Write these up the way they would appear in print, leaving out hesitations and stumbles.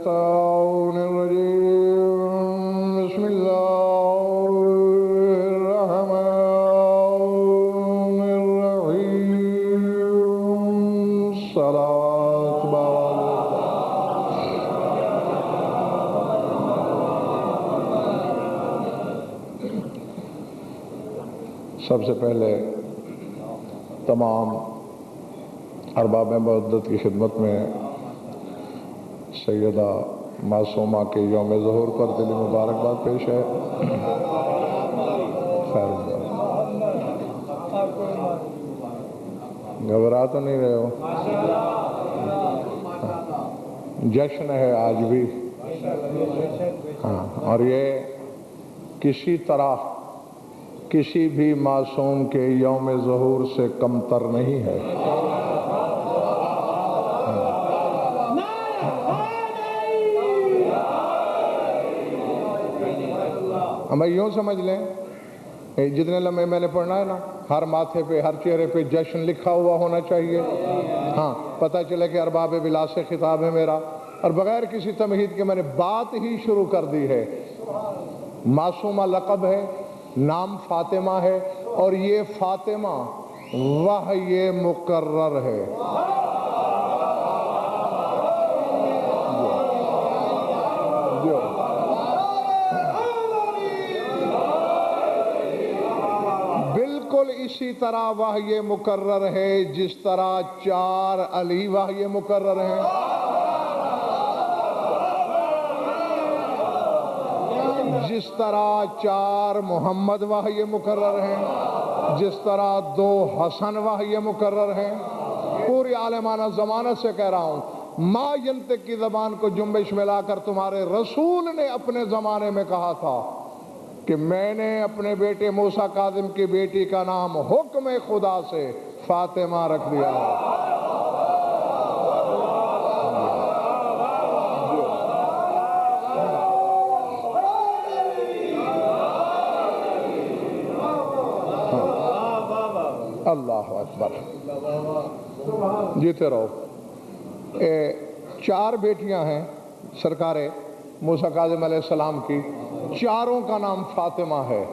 الشيطان الرجيم بسم الله الرحمن الرحيم صلاة سب سے پہلے تمام ارباب مودت کی خدمت میں سیدہ معصومہ کے یوم ظہور پر دلی مبارکباد پیش ہے۔ خیر گھبرا تو نہیں رہے ہو؟ جشن ہے آج بھی، ہاں، اور یہ کسی طرح کسی بھی معصوم کے یوم ظہور سے کمتر نہیں ہے۔ ہمیں یوں سمجھ لیں، جتنے لمحے میں نے پڑھنا ہے نا، ہر ماتھے پہ ہر چہرے پہ جشن لکھا ہوا ہونا چاہیے۔ ہاں، پتہ چلے کہ ارباب بلا سے خطاب ہے میرا، اور بغیر کسی تمہید کے میں نے بات ہی شروع کر دی ہے۔ معصومہ لقب ہے، نام فاطمہ ہے، اور یہ فاطمہ وحی مقرر ہے۔ بالکل اسی طرح وحی مقرر ہے جس طرح 4 علی وحی مقرر ہیں، جس طرح 4 محمد وحی مقرر ہیں، جس طرح 2 حسن وحی مقرر ہیں۔ پوری عالمانہ ضمانت سے کہہ رہا ہوں، ما ینطق کی زبان کو جنبش میں لا کر تمہارے رسول نے اپنے زمانے میں کہا تھا کہ میں نے اپنے بیٹے موسیٰ کاظم کی بیٹی کا نام حکم خدا سے فاطمہ رکھ دیا ہے۔ اللہ اکبر، جیتے رہو۔ 4 بیٹیاں ہیں سرکار موسیٰ کاظم علیہ السلام کی، چاروں کا نام فاطمہ ہے۔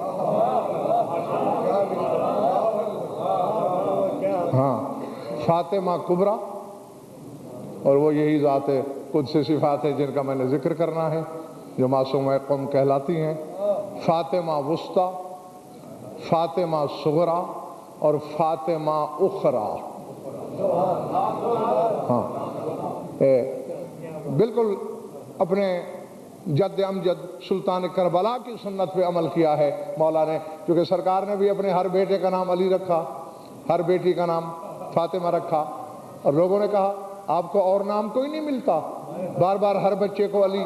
ہاں، فاطمہ کبریٰ، اور وہ یہی ذات قدسی صفات ہے جن کا میں نے ذکر کرنا ہے، جو معصومہ قوم کہلاتی ہیں۔ فاطمہ وسطیٰ، فاطمہ صغریٰ، اور فاطمہ اخریٰ۔ ہاں، بالکل اپنے جد امجد سلطان کربلا کی سنت پہ عمل کیا ہے مولا نے، کیونکہ سرکار نے بھی اپنے ہر بیٹے کا نام علی رکھا، ہر بیٹی کا نام فاطمہ رکھا، اور لوگوں نے کہا آپ کو اور نام کوئی نہیں ملتا؟ بار بار ہر بچے کو علی،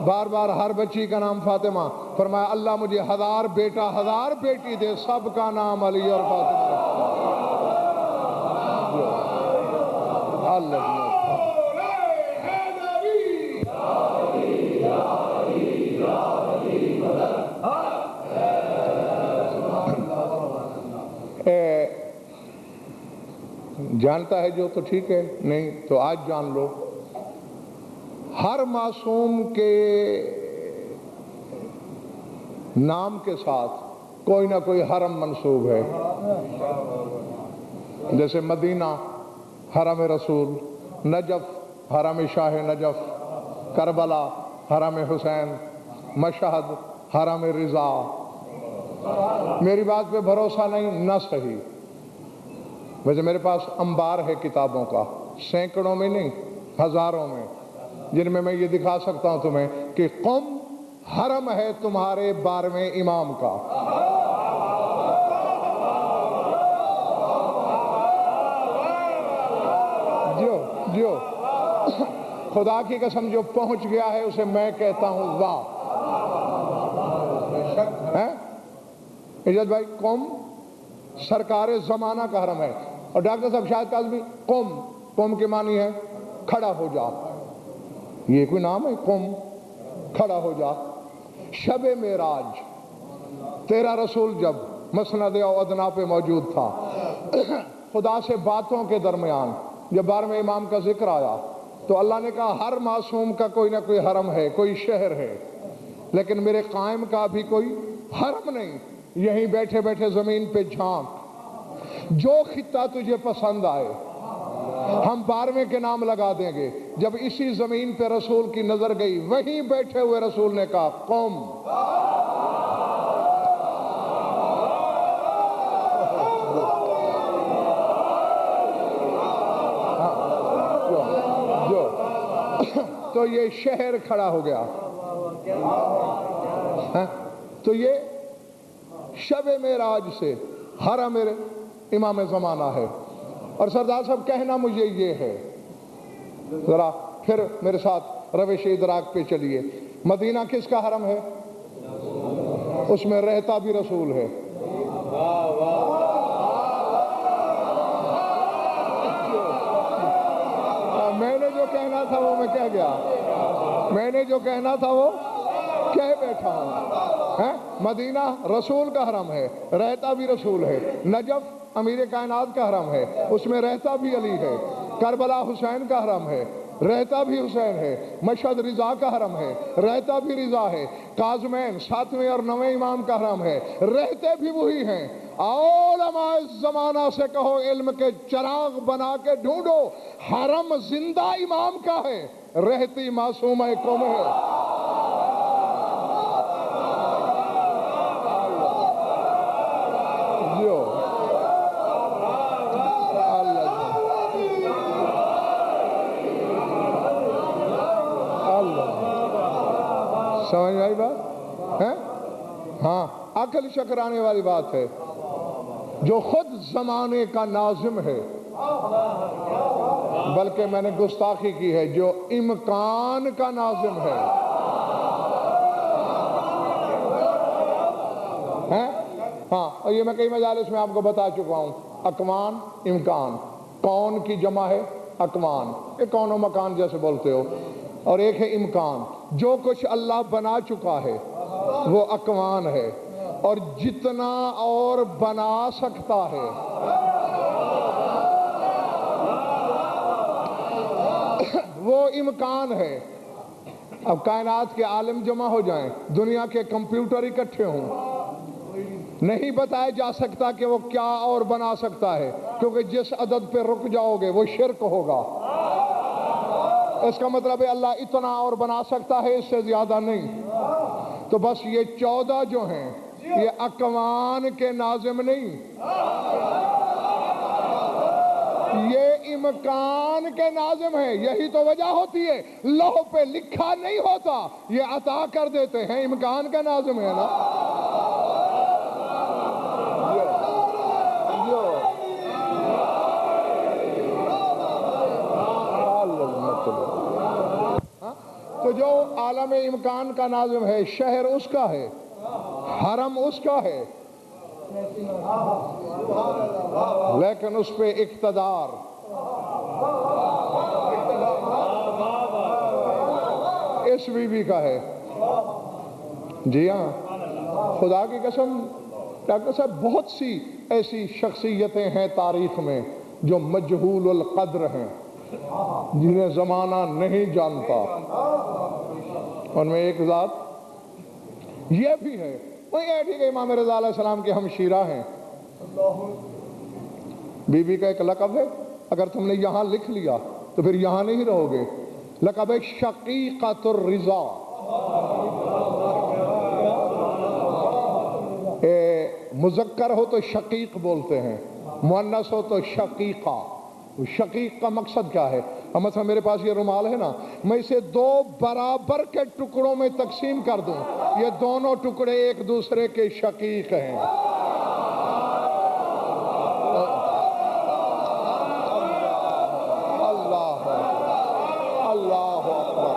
بار بار ہر بچی کا نام فاطمہ۔ فرمایا اللہ مجھے 1000 بیٹا 1000 بیٹی دے، سب کا نام علی اور فاطمہ رکھا۔ اللہ جانتا ہے جو تو ٹھیک ہے، نہیں تو آج جان لو، ہر معصوم کے نام کے ساتھ کوئی نہ کوئی حرم منسوب ہے، جیسے مدینہ حرم رسول، نجف حرم شاہ نجف، کربلا حرم حسین، مشہد حرم رضا۔ میری بات پہ بھروسہ نہیں نہ صحیح، ویسے میرے پاس انبار ہے کتابوں کا، سینکڑوں میں نہیں ہزاروں میں، جن میں یہ دکھا سکتا ہوں تمہیں کہ قم حرم ہے تمہارے 12ویں امام کا۔ جو خدا کی قسم جو پہنچ گیا ہے اسے میں کہتا ہوں واہ۔ اجازت بھائی، قم سرکار زمانہ کا حرم ہے، اور ڈاکٹر صاحب شاہد کاظمی قم کے معنی ہے کھڑا ہو جا، یہ کوئی نام ہے؟ قم کھڑا ہو جا۔ شب معراج تیرا رسول جب مسند او ادنا پہ موجود تھا، خدا سے باتوں کے درمیان جب 12ویں امام کا ذکر آیا تو اللہ نے کہا ہر معصوم کا کوئی نہ کوئی حرم ہے، کوئی شہر ہے، لیکن میرے قائم کا بھی کوئی حرم نہیں۔ یہیں بیٹھے بیٹھے زمین پہ جھانک، جو خطہ تجھے پسند آئے ہم 12ویں کے نام لگا دیں گے۔ جب اسی زمین پہ رسول کی نظر گئی، وہیں بیٹھے ہوئے رسول نے کہا قوم، تو یہ شہر کھڑا ہو گیا۔ تو یہ شب معراج سے حرم امام زمانہ ہے۔ اور سردار صاحب کہنا مجھے یہ ہے، ذرا پھر میرے ساتھ روش ادراک پہ چلیے، مدینہ کس کا حرم ہے؟ اس میں رہتا بھی رسول ہے۔ میں نے جو کہنا تھا وہ میں کہہ گیا، میں نے جو کہنا تھا وہ کہہ بیٹھا ہوں۔ مدینہ رسول کا حرم ہے، رہتا بھی رسول ہے۔ نجف امیر کائنات کا حرم ہے، اس میں رہتا بھی علی ہے۔ کربلا حسین کا حرم ہے، رہتا بھی حسین ہے۔ مشہد رضا کا حرم ہے، رہتا بھی رضا ہے۔ کاظمین 7ویں اور 9ویں امام کا حرم ہے، رہتے بھی وہی ہیں۔ علماء زمانہ سے کہو علم کے چراغ بنا کے ڈھونڈو، حرم زندہ امام کا ہے، رہتی معصومہ قوم ہے۔ سمجھ آئی بات ہے؟ ہاں، عقل شکرانے والی بات ہے۔ جو خود زمانے کا ناظم ہے، بلکہ میں نے گستاخی کی ہے، جو امکان کا ناظم ہے۔ ہاں، اور یہ میں کئی مجالس میں آپ کو بتا چکا ہوں، اکوان امکان، کون کی جمع ہے اکوان، یہ کون و مکان جیسے بولتے ہو، اور ایک ہے امکان۔ جو کچھ اللہ بنا چکا ہے وہ اکوان ہے، اور جتنا اور بنا سکتا ہے وہ امکان ہے۔ اب کائنات کے عالم جمع ہو جائیں، دنیا کے کمپیوٹر اکٹھے ہوں، نہیں بتایا جا سکتا کہ وہ کیا اور بنا سکتا ہے، کیونکہ جس عدد پہ رک جاؤ گے وہ شرک ہوگا۔ اس کا مطلب ہے اللہ اتنا اور بنا سکتا ہے، اس سے زیادہ نہیں۔ تو بس یہ 14 جو ہیں یہ اکوان کے ناظم نہیں، یہ امکان کے ناظم ہیں۔ یہی تو وجہ ہوتی ہے لوح پہ لکھا نہیں ہوتا، یہ عطا کر دیتے ہیں، امکان کا ناظم ہے نا۔ تو جو عالم امکان کا ناظم ہے، شہر اس کا ہے، حرم اس کا ہے، لیکن اس پہ اقتدار اس بی بی کا ہے۔ جی ہاں، خدا کی قسم ڈاکٹر صاحب بہت سی ایسی شخصیتیں ہیں تاریخ میں جو مجہول القدر ہیں، جنہیں زمانہ نہیں جانتا۔ ان میں ایک ذات یہ بھی ہے، وہ یہ ٹھیک ہے امام رضا علیہ السلام کے ہمشیرہ ہیں، بی بی کا ایک لقب ہے، اگر تم نے یہاں لکھ لیا تو پھر یہاں نہیں رہو گے، لقب ہے شقیقۃ الرضا۔ مذکر ہو تو شقیق بولتے ہیں، مؤنث ہو تو شقیقہ۔ شقیق کا مقصد کیا ہے؟ مثلا میرے پاس یہ رومال ہے نا، میں اسے 2 برابر کے ٹکڑوں میں تقسیم کر دوں، یہ دونوں ٹکڑے ایک دوسرے کے شقیق ہیں۔ اللہ اللہ اکبر۔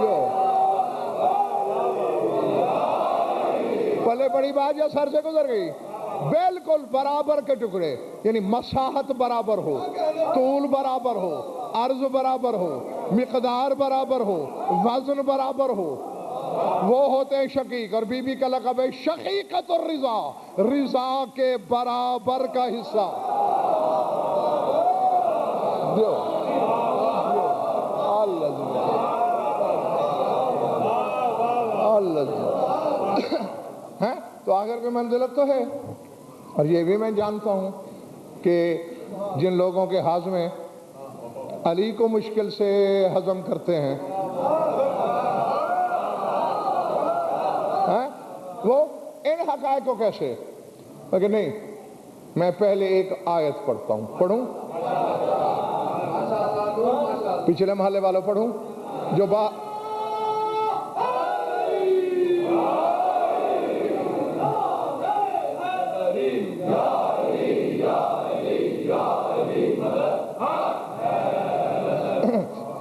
جو پلے بڑی بات یا سر سے گزر گئی؟ بالکل برابر کے ٹکڑے، یعنی مساحت برابر ہو، طول برابر ہو، عرض برابر ہو، مقدار برابر ہو، وزن برابر ہو، وہ ہوتے ہیں شقیق۔ اور بی بی کا لقب ہے شقیقۃ الرضا، رضا کے برابر کا حصہ۔ آخر کی منزلت تو ہے. اور یہ بھی میں جانتا ہوں کہ جن لوگوں کے ہاضمے علی کو مشکل سے ہضم کرتے ہیں وہ ان حقائق کو کیسے. لیکن نہیں، میں پہلے ایک آیت پڑھتا ہوں. پڑھوں؟ پچھلے محلے والوں پڑھوں جو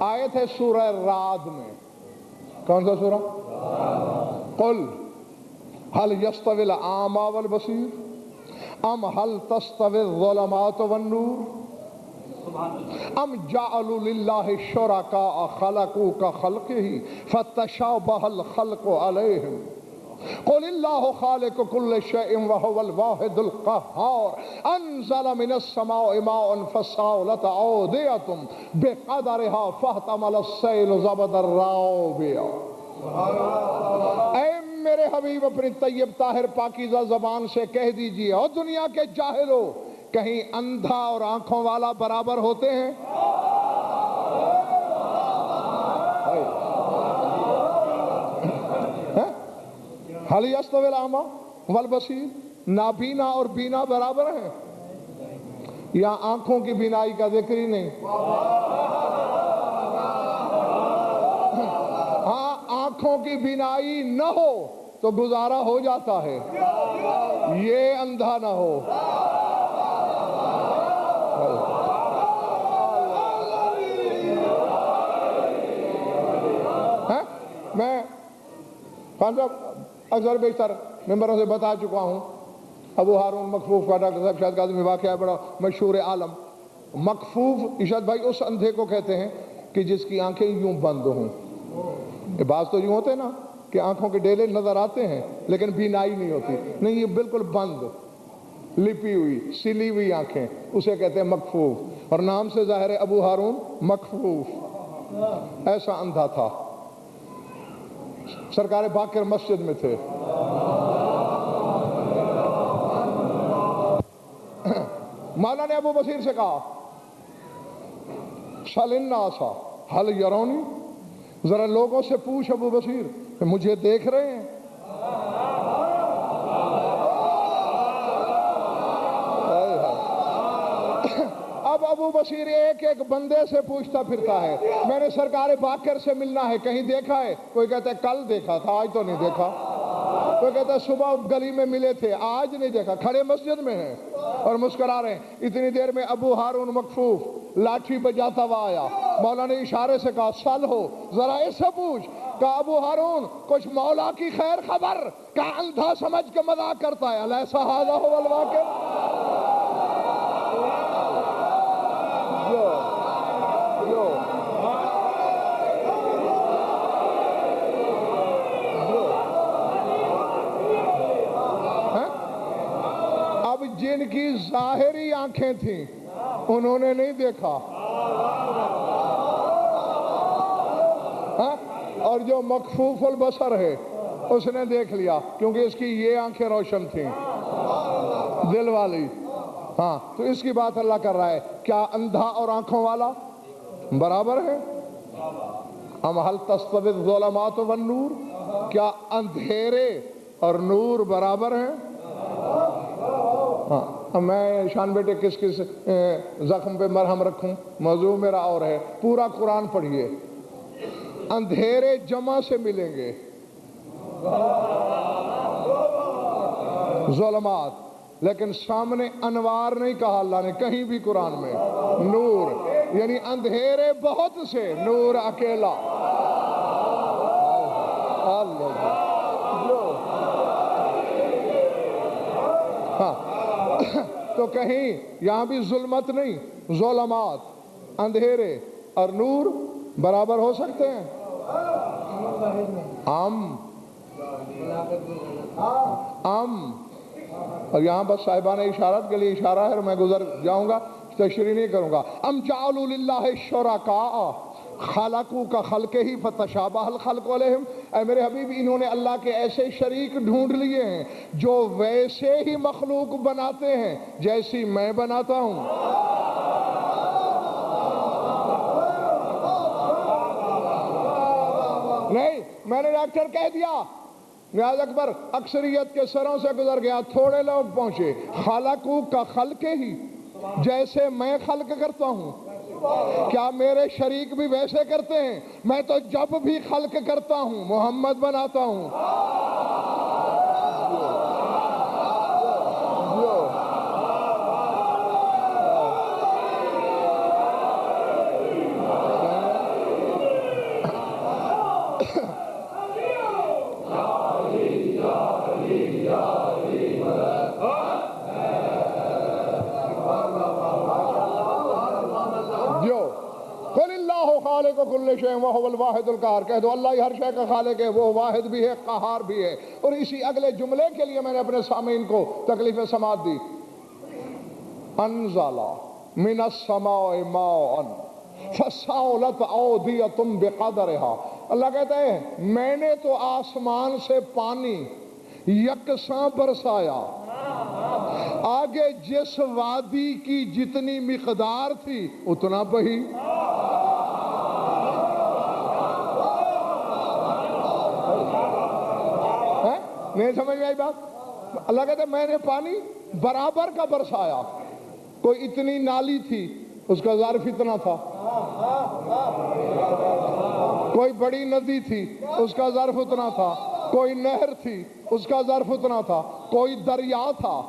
آیت ہے سورہ رعد میں. کون سا سورہ؟ قل هل يستوي الأعمى والبصير ام هل تستوي الظلمات والنور ام جعلوا لله شركاء خلقوا كخلقه فتشابه الخلق عليهم قل الله خالق كل شيء وهو الواحد القهار انزل من السماء ماء فسالت أودية بقدرها فاحتمل السيل زبدا رابيا. اے میرے حبیب اپنی طیب طاہر پاکیزہ زبان سے کہہ دیجئے، اور دنیا کے جاہلو، کہیں اندھا اور آنکھوں والا برابر ہوتے ہیں؟ هل يستوي الأعمى والبصير؟ نابینا اور بینا برابر ہیں؟ یا آنکھوں کی بینائی کا ذکر ہی نہیں؟ ہاں، آنکھوں کی بینائی نہ ہو تو گزارا ہو جاتا ہے، یہ اندھا نہ ہو. میں اکثر بیشتر ممبروں سے بتا چکا ہوں، ابو ہارون مکفوف کا ڈاکٹر صاحب شاہد کاظمی واقعہ بڑا مشہور عالم. مکفوف ارشاد بھائی اس اندھے کو کہتے ہیں کہ جس کی آنکھیں یوں بند ہوں. بعض تو یوں ہوتے ہیں نا کہ آنکھوں کے ڈیلے نظر آتے ہیں لیکن بینائی نہیں ہوتی. نہیں، یہ بالکل بند، لپی ہوئی، سلی ہوئی آنکھیں، اسے کہتے ہیں مکفوف. اور نام سے ظاہر ہے ابو ہارون مکفوف. ایسا اندھا تھا. سرکار باقر مسجد میں تھے. مولا نے ابو بصیر سے کہا سل الناس هل یرونی، ذرا لوگوں سے پوچھ ابو بصیر کہ مجھے دیکھ رہے ہیں؟ اب ابو بصیر ایک ایک بندے سے پوچھتا پھرتا ہے، میں نے سرکار باقر سے ملنا ہے، کہیں دیکھا ہے؟ کوئی کہتا ہے کل دیکھا تھا، آج تو نہیں دیکھا. کوئی کہتا ہے صبح گلی میں ملے تھے، آج نہیں دیکھا. کھڑے مسجد میں ہیں اور مسکرا رہے ہیں. اتنی دیر میں ابو ہارون مکفوف لاٹھی بجاتا ہوا آیا. مولا نے اشارے سے کہا سل ہو، ذرا اس سے پوچھ. کہا ابو ہارون کچھ مولا کی خیر خبر؟ کہا اندھا سمجھ کے مذاق کرتا ہے. الیسا ھذا ھو الواقع. اب جن کی ظاہری آنکھیں تھیں انہوں نے نہیں دیکھا، اور جو مکفوف البصر ہے اس نے دیکھ لیا، کیونکہ اس کی یہ آنکھیں روشن تھیں دل والی. ہاں، تو اس کی بات اللہ کر رہا ہے. کیا اندھا اور آنکھوں والا برابر ہے؟ ام هل تستوی الظلمات والنور، کیا اندھیرے اور نور برابر ہیں؟ ہاں، میں شان بیٹے کس کس زخم پہ مرہم رکھوں، موضوع میرا اور ہے. پورا قرآن پڑھیے. اندھیرے جمع سے ملیں گے، ظلمات، لیکن سامنے انوار نہیں کہا اللہ نے کہیں بھی قرآن میں. نور، یعنی اندھیرے بہت سے، نور اکیلا. ہاں، تو کہیں یہاں بھی ظلمت نہیں، ظلمات، اندھیرے اور نور برابر ہو سکتے ہیں؟ اور یہاں بس صاحبان اشارت کے لیے اشارہ ہے اور میں گزر جاؤں گا، تشریح نہیں کروں گا. ام جعلوا للہ شرکاء خالقو کا خلق ہی فتشابہ الخلق علیہم، اے میرے حبیب انہوں نے اللہ کے ایسے شریک ڈھونڈ لیے ہیں جو ویسے ہی مخلوق بناتے ہیں جیسی میں بناتا ہوں۔ نہیں، میں نے ڈاکٹر کہہ دیا، نیاز اکبر اکثریت کے سروں سے گزر گیا، تھوڑے لوگ پہنچے۔ خالقو کا خلق ہی، جیسے میں خلق کرتا ہوں کیا میرے شریک بھی ویسے کرتے ہیں؟ میں تو جب بھی خلق کرتا ہوں محمد بناتا ہوں۔ خالق کل شیء وہو الواحد القہار، کہہ دو اللہ ہی ہر شے کا خالق ہے، وہ واحد بھی ہے قہار بھی ہے۔ اور اسی اگلے جملے کے لیے میں نے اپنے سامعین کو تکلیف سماعت دی۔ انزل من السماء ماء فسالت اودیۃ بقدرہا، اللہ کہتا ہے میں نے تو آسمان سے پانی یکساں برسایا، آگے جس وادی کی جتنی مقدار تھی اتنا بہی۔ نہیں سمجھ میں آئی بات؟ اللہ کہتا ہے میں نے پانی برابر کا برسایا، کوئی اتنی نالی تھی اس کا ظرف اتنا تھا، کوئی بڑی ندی تھی اس کا ظرف اتنا تھا، کوئی نہر تھی اس کا ظرف اتنا تھا، کوئی دریا تھا۔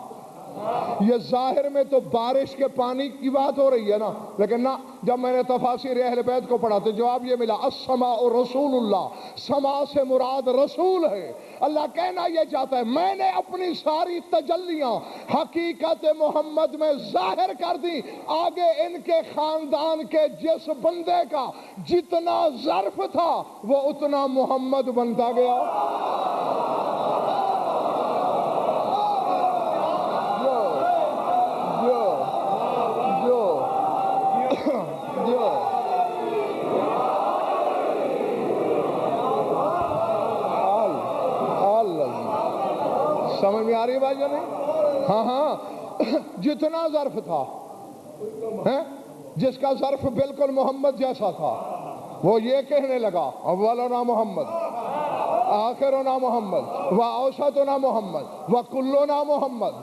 یہ ظاہر میں تو بارش کے پانی کی بات ہو رہی ہے نا، لیکن نہ، جب میں نے تفاسیر اہل بیت کو پڑھا تو جواب یہ ملا السماء رسول اللہ، سما سے مراد رسول ہے۔ اللہ کہنا یہ چاہتا ہے میں نے اپنی ساری تجلیاں حقیقت محمد میں ظاہر کر دی، آگے ان کے خاندان کے جس بندے کا جتنا ظرف تھا وہ اتنا محمد بنتا گیا۔ سمجھ میں آ رہی ہے بات یا نہیں؟ ہاں ہاں، جتنا ظرف تھا، جس کا ظرف بالکل محمد جیسا تھا، وہ یہ کہنے لگا اولنا محمد، آخرنا محمد، واوسطنا محمد، وکلنا محمد۔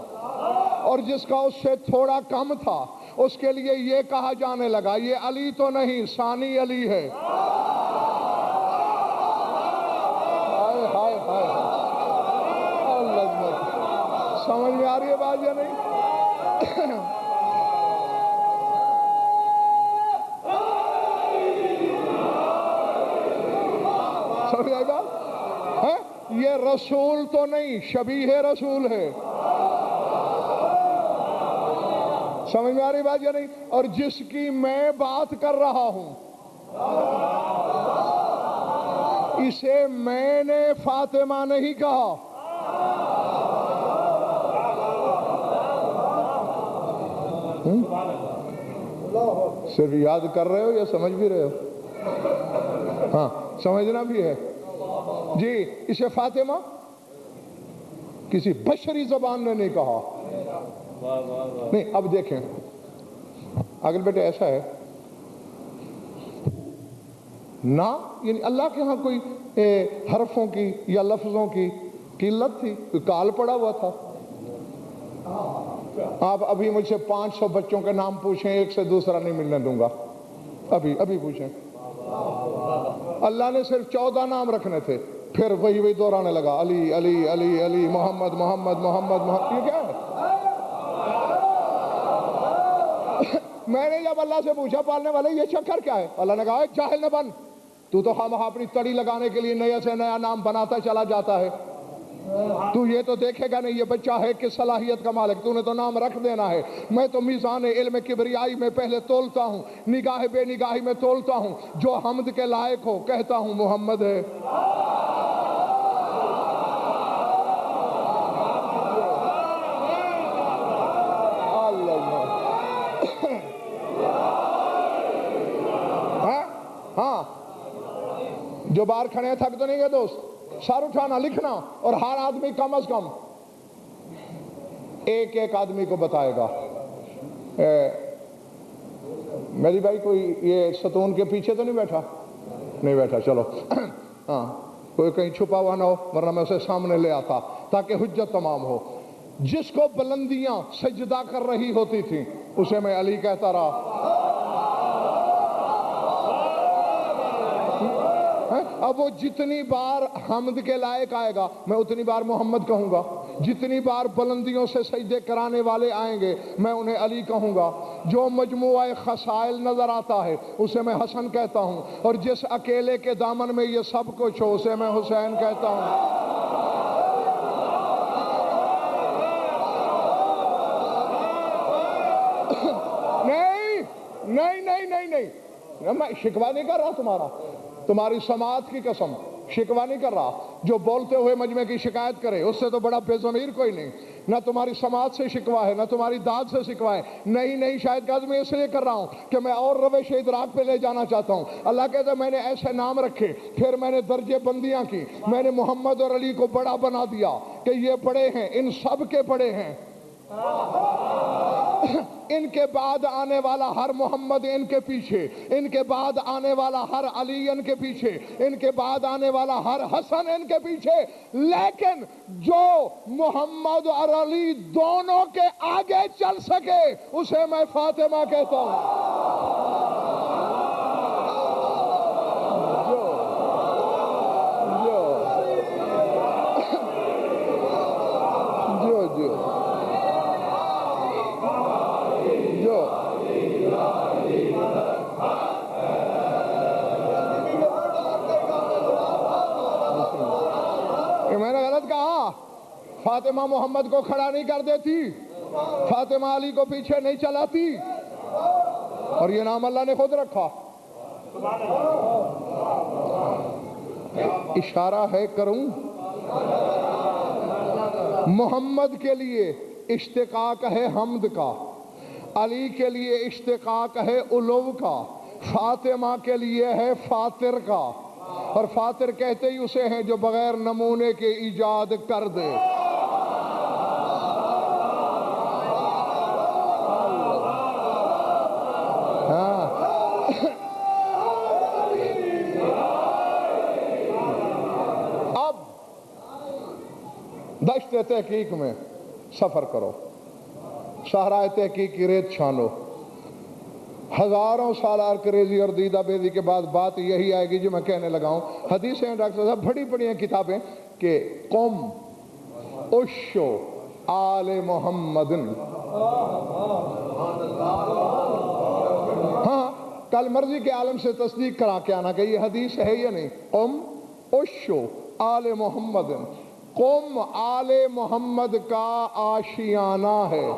اور جس کا اس سے تھوڑا کم تھا اس کے لیے یہ کہا جانے لگا یہ علی تو نہیں، ثانی علی ہے۔ سمجھ میں آ رہی ہے بات یا نہیں؟ سمجھ آئی بات؟ یہ رسول تو نہیں، شبیہ رسول ہے۔ سمجھ میں آ رہی بات یا نہیں؟ اور جس کی میں بات کر رہا ہوں اسے میں نے فاطمہ نہیں کہا، صرف یاد کر رہے ہو یا سمجھ بھی رہے ہو؟ ہاں سمجھنا بھی ہے جی۔ اسے فاطمہ کسی بشری زبان نے نہیں کہا۔ نہیں، اب دیکھیں اگر بیٹے ایسا ہے نہ، یعنی اللہ کے ہاں کوئی حرفوں کی یا لفظوں کی قلت تھی، کوئی کال پڑا ہوا تھا؟ آپ ابھی مجھ سے 500 بچوں کے نام پوچھیں، ایک سے دوسرا نہیں ملنے دوں گا، ابھی پوچھیں۔ اللہ نے صرف 14 نام رکھنے تھے، پھر وہی دہرانے لگا علی علی علی علی، محمد محمد محمد محمد۔ یہ کیا ہے؟ میں نے جب اللہ سے پوچھا پالنے والے یہ چکر کیا ہے، اللہ نے کہا جاہل نہ بن، تو خواہ اپنی تڑی لگانے کے لیے نیا سے نیا نام بناتا چلا جاتا ہے، تو یہ تو دیکھے گا نہیں یہ بچہ ہے کس صلاحیت کا مالک، تو نے تو نام رکھ دینا ہے۔ میں تو میزان علم کبریائی میں پہلے تولتا ہوں، نگاہ بے نگاہی میں تولتا ہوں، جو حمد کے لائق ہو کہتا ہوں محمد ہے۔ ہاں جو باہر کھڑے ہیں تھک تو نہیں گئے دوست؟ سر اٹھانا، لکھنا، اور ہر آدمی کم از کم ایک ایک آدمی کو بتائے گا۔ میری بھائی کوئی یہ ستون کے پیچھے تو نہیں بیٹھا؟ نہیں بیٹھا، چلو ہاں، کوئی کہیں چھپا ہوا نہ ہو، ورنہ میں اسے سامنے لے آتا تاکہ حجت تمام ہو۔ جس کو بلندیاں سجدہ کر رہی ہوتی تھیں اسے میں علی کہتا رہا۔ اب وہ جتنی بار حمد کے لائق آئے گا میں اتنی بار محمد کہوں گا، جتنی بار بلندیوں سے سجدے کرانے والے آئیں گے میں انہیں علی کہوں گا۔ جو مجموعہ خصائل نظر آتا ہے اسے میں حسن کہتا ہوں، اور جس اکیلے کے دامن میں یہ سب کچھ ہو اسے میں حسین کہتا ہوں۔ نہیں، میں شکوہ نہیں کر رہا، تمہاری سماعت کی قسم شکوہ نہیں کر رہا۔ جو بولتے ہوئے مجمع کی شکایت کرے اس سے تو بڑا بے ضمیر کوئی نہیں۔ نہ تمہاری سماعت سے شکوہ ہے، نہ تمہاری داد سے شکوہ ہے۔ نہیں، شاید کاظم اس لیے کر رہا ہوں کہ میں اور روش ادراک پہ لے جانا چاہتا ہوں۔ اللہ کہتا ہے میں نے ایسے نام رکھے، پھر میں نے درجے بندیاں کی، میں نے محمد اور علی کو بڑا بنا دیا کہ یہ بڑے ہیں، ان سب کے بڑے ہیں۔ ان کے بعد آنے والا ہر محمد ان کے پیچھے، ان کے بعد آنے والا ہر علی ان کے پیچھے، ان کے بعد آنے والا ہر حسن ان کے پیچھے، لیکن جو محمد اور علی دونوں کے آگے چل سکے اسے میں فاطمہ کہتا ہوں۔ میں نے غلط کہا، فاطمہ محمد کو کھڑا نہیں کر دیتی، فاطمہ علی کو پیچھے نہیں چلاتی، اور یہ نام اللہ نے خود رکھا۔ اشارہ ہے کروں، محمد کے لیے اشتقاق ہے حمد کا، علی کے لیے اشتقاق ہے علو کا، فاطمہ کے لیے ہے فاطر کا، اور فاطر کہتے ہی اسے ہیں جو بغیر نمونے کے ایجاد کر دے۔ اب دشت تحقیق میں سفر کرو، صحرائے تحقیق کی ریت چھانو، ہزاروں سال ارکریزی اور دیدہ بیدی کے بعد بات یہی آئے گی جو میں کہنے لگا ہوں۔ حدیثیں ڈاکٹر صاحب بڑی بڑی ہیں کتابیں کہ قم اشو آل محمد، ہاں کل مرضی کے عالم سے تصدیق کرا کے آنا کہ یہ حدیث ہے یا نہیں۔ قم اشو آل محمد، قم آل محمد کا آشیانہ ہے۔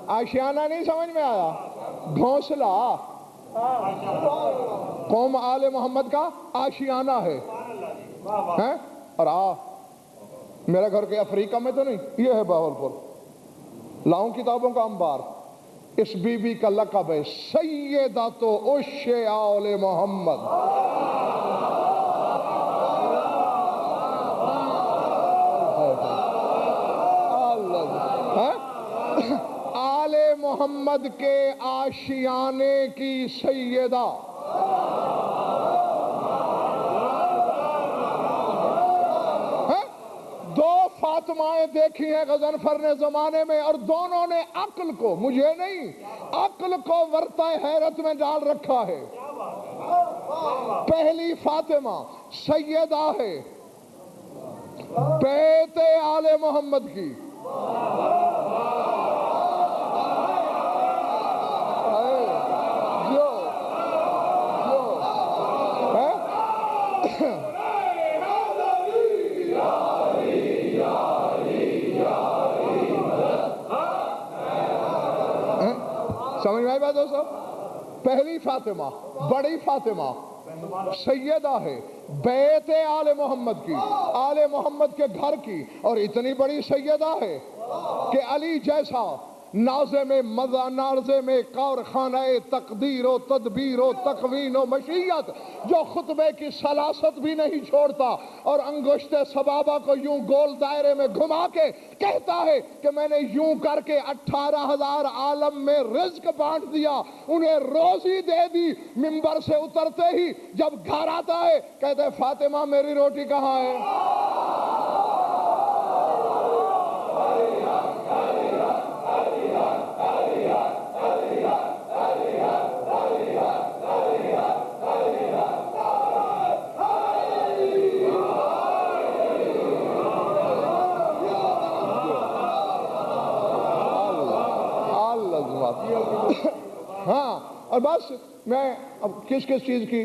آشیانہ نہیں سمجھ میں آیا، گھونسلہ۔ قوم آل محمد کا آشیانہ ہے، اور میرے گھر کے افریقہ میں تو نہیں، یہ ہے بہاولپور، لاؤں کتابوں کا انبار۔ اس بی بی کا لقب ہے سیدۃ عش آل محمد۔ آل محمد کے آشیانے کی سیدہ، دو فاطمائیں دیکھی ہیں غضنفر نے زمانے میں، اور دونوں نے عقل کو، مجھے نہیں، عقل کو ورطہ حیرت میں ڈال رکھا ہے۔ پہلی فاطمہ سیدہ ہے بیت آل محمد کی، سمجھ میں آئی بات دوستو؟ پہلی فاطمہ، بڑی فاطمہ، سیدہ ہے بیت آل محمد کی، آل محمد کے گھر کی، اور اتنی بڑی سیدہ ہے کہ علی جیسا ناظم مزہ، ناظم کارخانہ تقدیر و تدبیر و تقوین و مشیت، جو خطبے کی سلاست بھی نہیں چھوڑتا اور انگشت سبابہ کو یوں گول دائرے میں گھما کے کہتا ہے کہ میں نے یوں کر کے 18,000 عالم میں رزق بانٹ دیا، انہیں روزی دے دی، منبر سے اترتے ہی جب گھر آتا ہے کہتے ہیں فاطمہ میری روٹی کہاں ہے؟ ہاں، اور بس میں اب کس چیز کی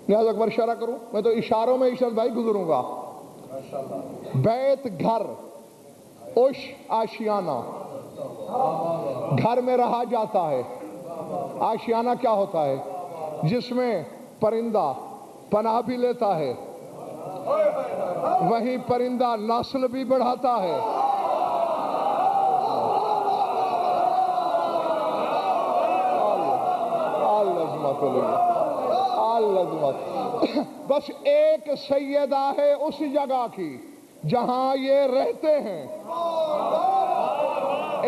نیاز اکبر شرح کروں؟ میں تو اشاروں میں عشرت بھائی گزروں گا۔ بیت گھر، عش آشیانہ، گھر میں رہا جاتا ہے۔ آشیانہ کیا ہوتا ہے؟ جس میں پرندہ پناہ بھی لیتا ہے، وہیں پرندہ نسل بھی بڑھاتا ہے۔ بس ایک سیدہ ہے اس جگہ کی جہاں یہ رہتے ہیں،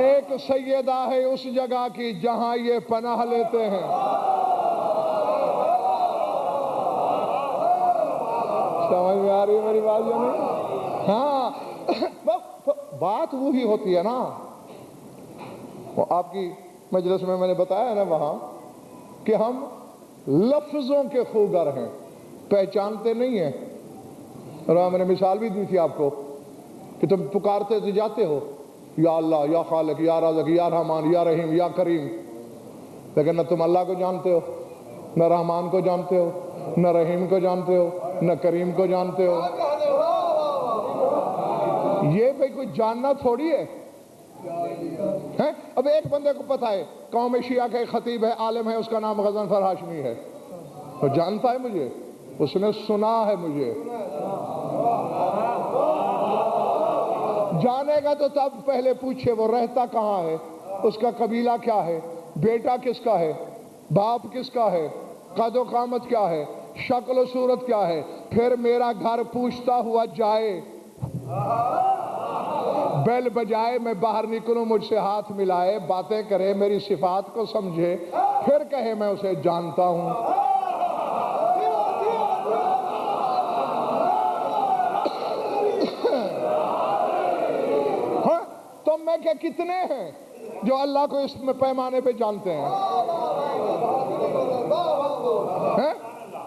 ایک سیدہ ہے اس جگہ کی جہاں یہ پناہ لیتے ہیں۔ سمجھ میں آ رہی ہے میری بات یا نہیں؟ ہاں، بات وہی ہوتی ہے نا، وہ آپ کی مجلس میں نے بتایا نا وہاں کہ ہم لفظوں کے خوگر ہیں، پہچانتے نہیں ہیں۔ اور میں نے مثال بھی دی تھی آپ کو کہ تم پکارتے تو جاتے ہو یا اللہ، یا خالق، یا رازق، یا رحمان، یا رحیم، یا کریم، لیکن نہ تم اللہ کو جانتے ہو، نہ رحمان کو جانتے ہو، نہ رحیم کو جانتے ہو، نہ کریم کو جانتے ہو۔ یہ بھئی کوئی جاننا تھوڑی ہے۔ اب ایک بندے کو پتا ہے قوم شیعہ کا ایک خطیب ہے، عالم ہے، اس کا نام غضنفر ہاشمی ہے، وہ جانتا ہے مجھے، اس نے سنا ہے مجھے۔ جانے گا تو تب پہلے پوچھے وہ رہتا کہاں ہے، اس کا قبیلہ کیا ہے، بیٹا کس کا ہے، باپ کس کا ہے، قد و قامت کیا ہے، شکل و صورت کیا ہے، پھر میرا گھر پوچھتا ہوا جائے، بیل بجائے، میں باہر نکلوں، مجھ سے ہاتھ ملائے، باتیں کرے، میری صفات کو سمجھے، پھر کہے میں اسے جانتا ہوں۔ ہاں، تم میں کہ کتنے ہیں جو اللہ کو اس پیمانے پہ جانتے ہیں؟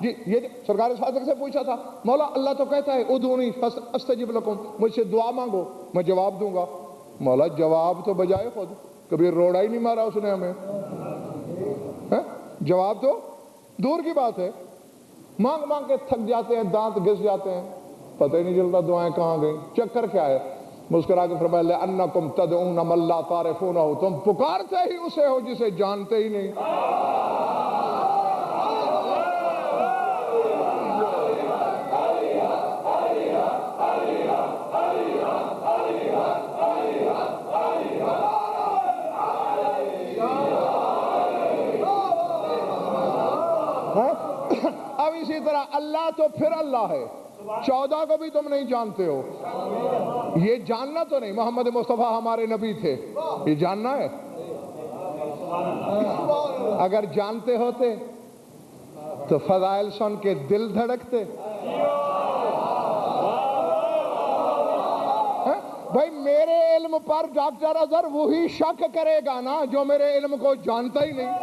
جی، یہ سرکار صادق سے پوچھا تھا، مولا اللہ تو کہتا ہے ادعونی فاستجب لکم، مجھ سے دعا مانگو میں جواب دوں گا۔ مولا جواب تو بجائے خود، کبھی روڑا ہی نہیں مارا اس نے ہمیں۔ جواب تو دور کی بات ہے، مانگ مانگ کے تھک جاتے ہیں، دانت گھس جاتے ہیں، پتہ ہی نہیں چلتا دعائیں کہاں گئیں۔ چکر کیا ہے؟ مسکرا کے فرمایا لأنکم تدعون من لا تعرفونہ، تم پکارتے ہی اسے ہو جسے جانتے ہی نہیں۔ اب اسی طرح اللہ تو پھر اللہ ہے، 14 کو بھی تم نہیں جانتے ہو۔ یہ جاننا تو نہیں محمد مصطفیٰ ہمارے نبی تھے، یہ جاننا ہے۔ اگر جانتے ہوتے تو فضائل سن کے دل دھڑکتے۔ بھائی میرے علم پر ڈاکٹر اظہر وہی شک کرے گا نا جو میرے علم کو جانتا ہی نہیں۔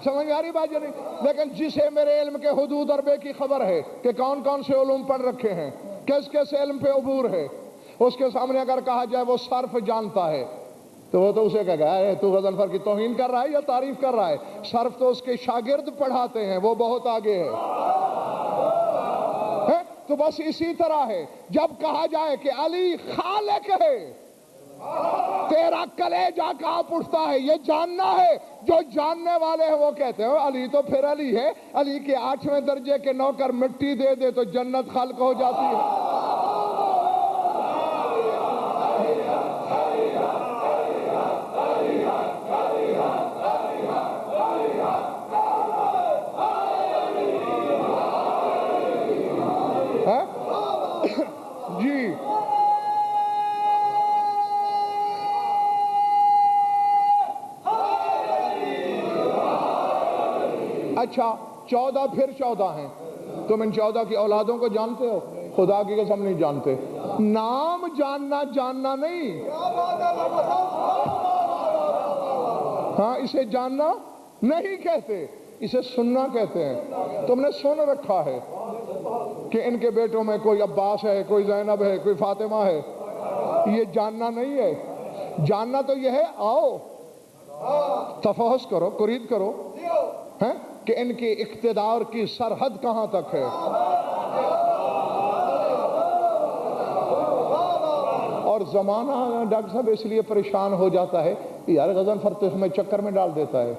سمجھ آ رہی بات یا نہیں؟ لیکن جسے میرے علم کے حدود اور بے کی خبر ہے کہ کون کون سے علوم پڑھ رکھے ہیں، کس کس علم پہ عبور ہے، اس کے سامنے اگر کہا جائے وہ صرف جانتا ہے تو وہ تو اسے کہے گا تو غضنفر کی توہین کر رہا ہے یا تعریف کر رہا ہے؟ صرف تو اس کے شاگرد پڑھاتے ہیں، وہ بہت آگے ہے۔ تو بس اسی طرح ہے، جب کہا جائے کہ علی خالق ہے تیرا کلیجہ کانپ اٹھتا ہے، یہ جاننا ہے۔ جو جاننے والے ہیں وہ کہتے ہیں علی تو پھر علی ہے، علی کے 8ویں درجے کے نوکر مٹی دے دے تو جنت خلق ہو جاتی ہے۔ جی اچھا 14 پھر 14 ہیں، تم ان 14 کی اولادوں کو جانتے ہو؟ خدا کی قسم نہیں جانتے۔ نام جاننا نہیں، ہاں اسے جاننا نہیں کہتے، اسے سننا کہتے ہیں۔ تم نے سن رکھا ہے کہ ان کے بیٹوں میں کوئی عباس ہے، کوئی زینب ہے، کوئی فاطمہ ہے، یہ جاننا نہیں ہے۔ جاننا تو یہ ہے آؤ تفحص کرو، قرید کرو کہ ان کے اقتدار کی سرحد کہاں تک ہے۔ اور زمانہ ڈاکٹر صاحب اس لیے پریشان ہو جاتا ہے، یار غضن فرتش میں چکر میں ڈال دیتا ہے،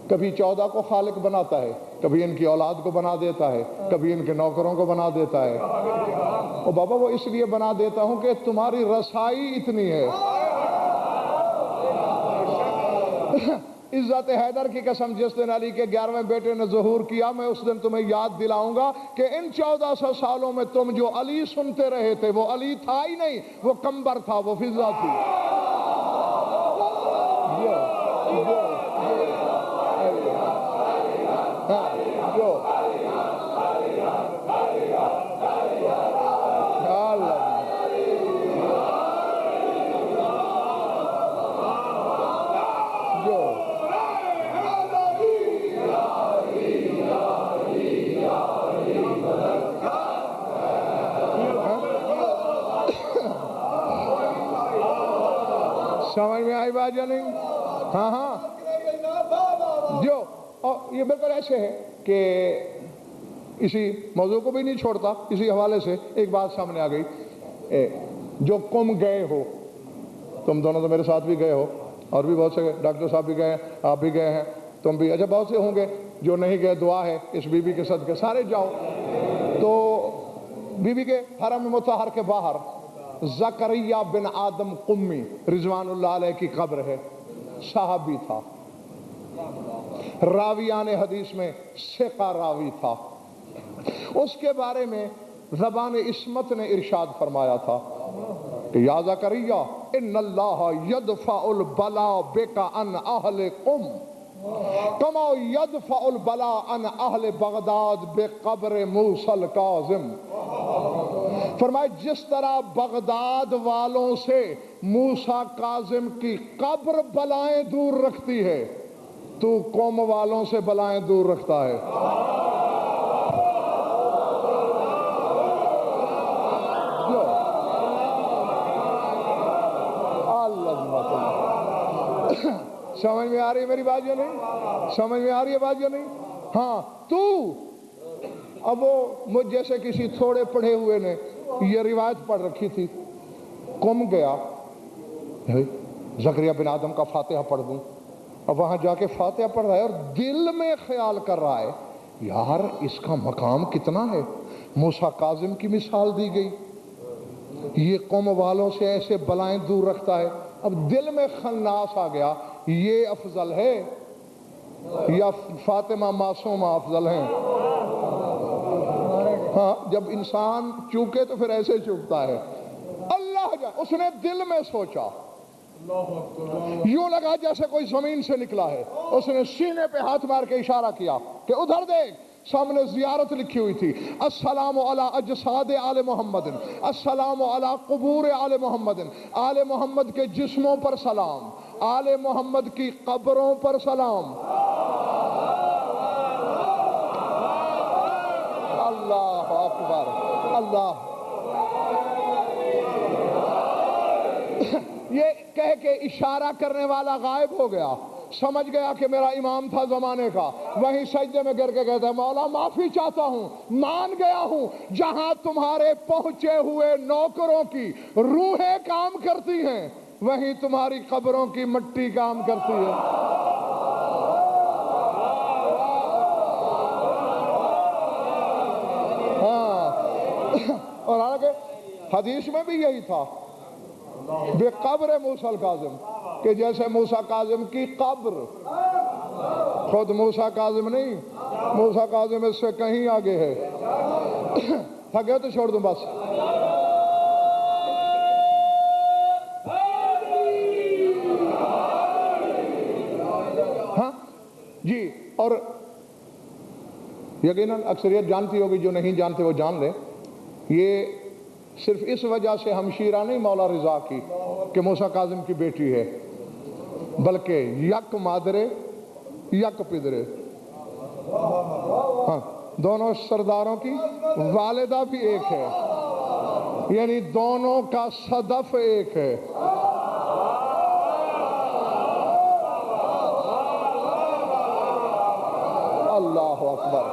کبھی 14 کو خالق بناتا ہے، کبھی ان کی اولاد کو بنا دیتا ہے، کبھی ان کے نوکروں کو بنا دیتا ہے۔ اور بابا وہ اس لیے بنا دیتا ہوں کہ تمہاری رسائی اتنی ہے۔ عزت حیدر کی قسم، جس دن علی کے 11ویں بیٹے نے ظہور کیا، میں اس دن تمہیں یاد دلاؤں گا کہ ان 1400 سالوں میں تم جو علی سنتے رہے تھے وہ علی تھا ہی نہیں، وہ کمبر تھا، وہ فضا تھی۔ سمجھ میں آئی بات یا نہیں؟ ہاں ہاں جو اور یہ بالکل ایسے ہے کہ اسی موضوع کو بھی نہیں چھوڑتا، اسی حوالے سے ایک بات سامنے آ گئی۔ جو کم گئے ہو، تم دونوں تو میرے ساتھ بھی گئے ہو، اور بھی بہت سے ڈاکٹر صاحب بھی گئے ہیں، آپ بھی گئے ہیں، تم بھی، اچھا بہت سے ہوں گے جو نہیں گئے، دعا ہے اس بی بی کے صدقے سارے جاؤ۔ تو بی بی کے حرم مطہر کے باہر زکریا بن آدم قمی رضوان اللہ علیہ کی قبر ہے، صحابی تھا، راویان حدیث میں ثقہ راوی تھا۔ اس کے بارے میں زبان عصمت نے ارشاد فرمایا تھا کہ یا زکریا ان اللہ یدفع البلاء بک عن اہل قم کما یدفع البلاء عن اہل بغداد بقبر موسیٰ الکاظم۔ فرمائے جس طرح بغداد والوں سے موسیٰ کاظم کی قبر بلائیں دور رکھتی ہے، تو قوم والوں سے بلائیں دور رکھتا ہے۔ سمجھ میں آ رہی ہے میری بات یا نہیں؟ سمجھ میں آ رہی ہے بات یا نہیں؟ ہاں تو اب وہ مجھ جیسے کسی تھوڑے پڑھے ہوئے نے یہ روایت پڑھ رکھی تھی، قم گیا، زکریا بن آدم کا فاتحہ پڑھ دوں، اب وہاں جا کے فاتحہ پڑھ رہا ہے اور دل میں خیال کر رہا ہے یار اس کا مقام کتنا ہے، موسیٰ کاظم کی مثال دی گئی، یہ قوم والوں سے ایسے بلائیں دور رکھتا ہے۔ اب دل میں خناس آ گیا، یہ افضل ہے یا فاطمہ معصومہ افضل ہیں؟ ہاں جب انسان چوکے تو پھر ایسے چوکتا ہے۔ اللہ جا اس نے دل میں سوچا، یوں لگا جیسے کوئی زمین سے نکلا ہے، اس نے سینے پہ ہاتھ مار کے اشارہ کیا کہ ادھر دیکھ، سامنے زیارت لکھی ہوئی تھی، السلام علی اجساد آل محمد، السلام علی قبور آل محمد، آل محمد کے جسموں پر سلام، آل محمد کی قبروں پر سلام۔ اللہ اکبر، اللہ یہ کہہ کے اشارہ کرنے والا غائب ہو گیا، سمجھ گیا کہ میرا امام تھا زمانے کا، وہیں سجدے میں گر کے کہتا ہے مولا معافی چاہتا ہوں، مان گیا ہوں، جہاں تمہارے پہنچے ہوئے نوکروں کی روحیں کام کرتی ہیں وہیں تمہاری قبروں کی مٹی کام کرتی ہے۔ ہاں، اور آگے حدیث میں بھی یہی تھا، بے قبر موسیٰ الکاظم، کہ جیسے موسیٰ کاظم کی قبر، خود موسیٰ کاظم نہیں، موسیٰ کاظم اس سے کہیں آگے ہے۔ تھکے تو چھوڑ دوں بس۔ ہاں جی، اور یقیناً اکثریت جانتی ہوگی، جو نہیں جانتے وہ جان لیں، یہ صرف اس وجہ سے ہمشیرہ نہیں مولا رضا کی کہ موسیٰ کاظم کی بیٹی ہے، بلکہ یک مادرے یک پدرے، ہاں دونوں سرداروں کی والدہ بھی ایک ہے، یعنی دونوں کا صدف ایک ہے۔ اللہ اکبر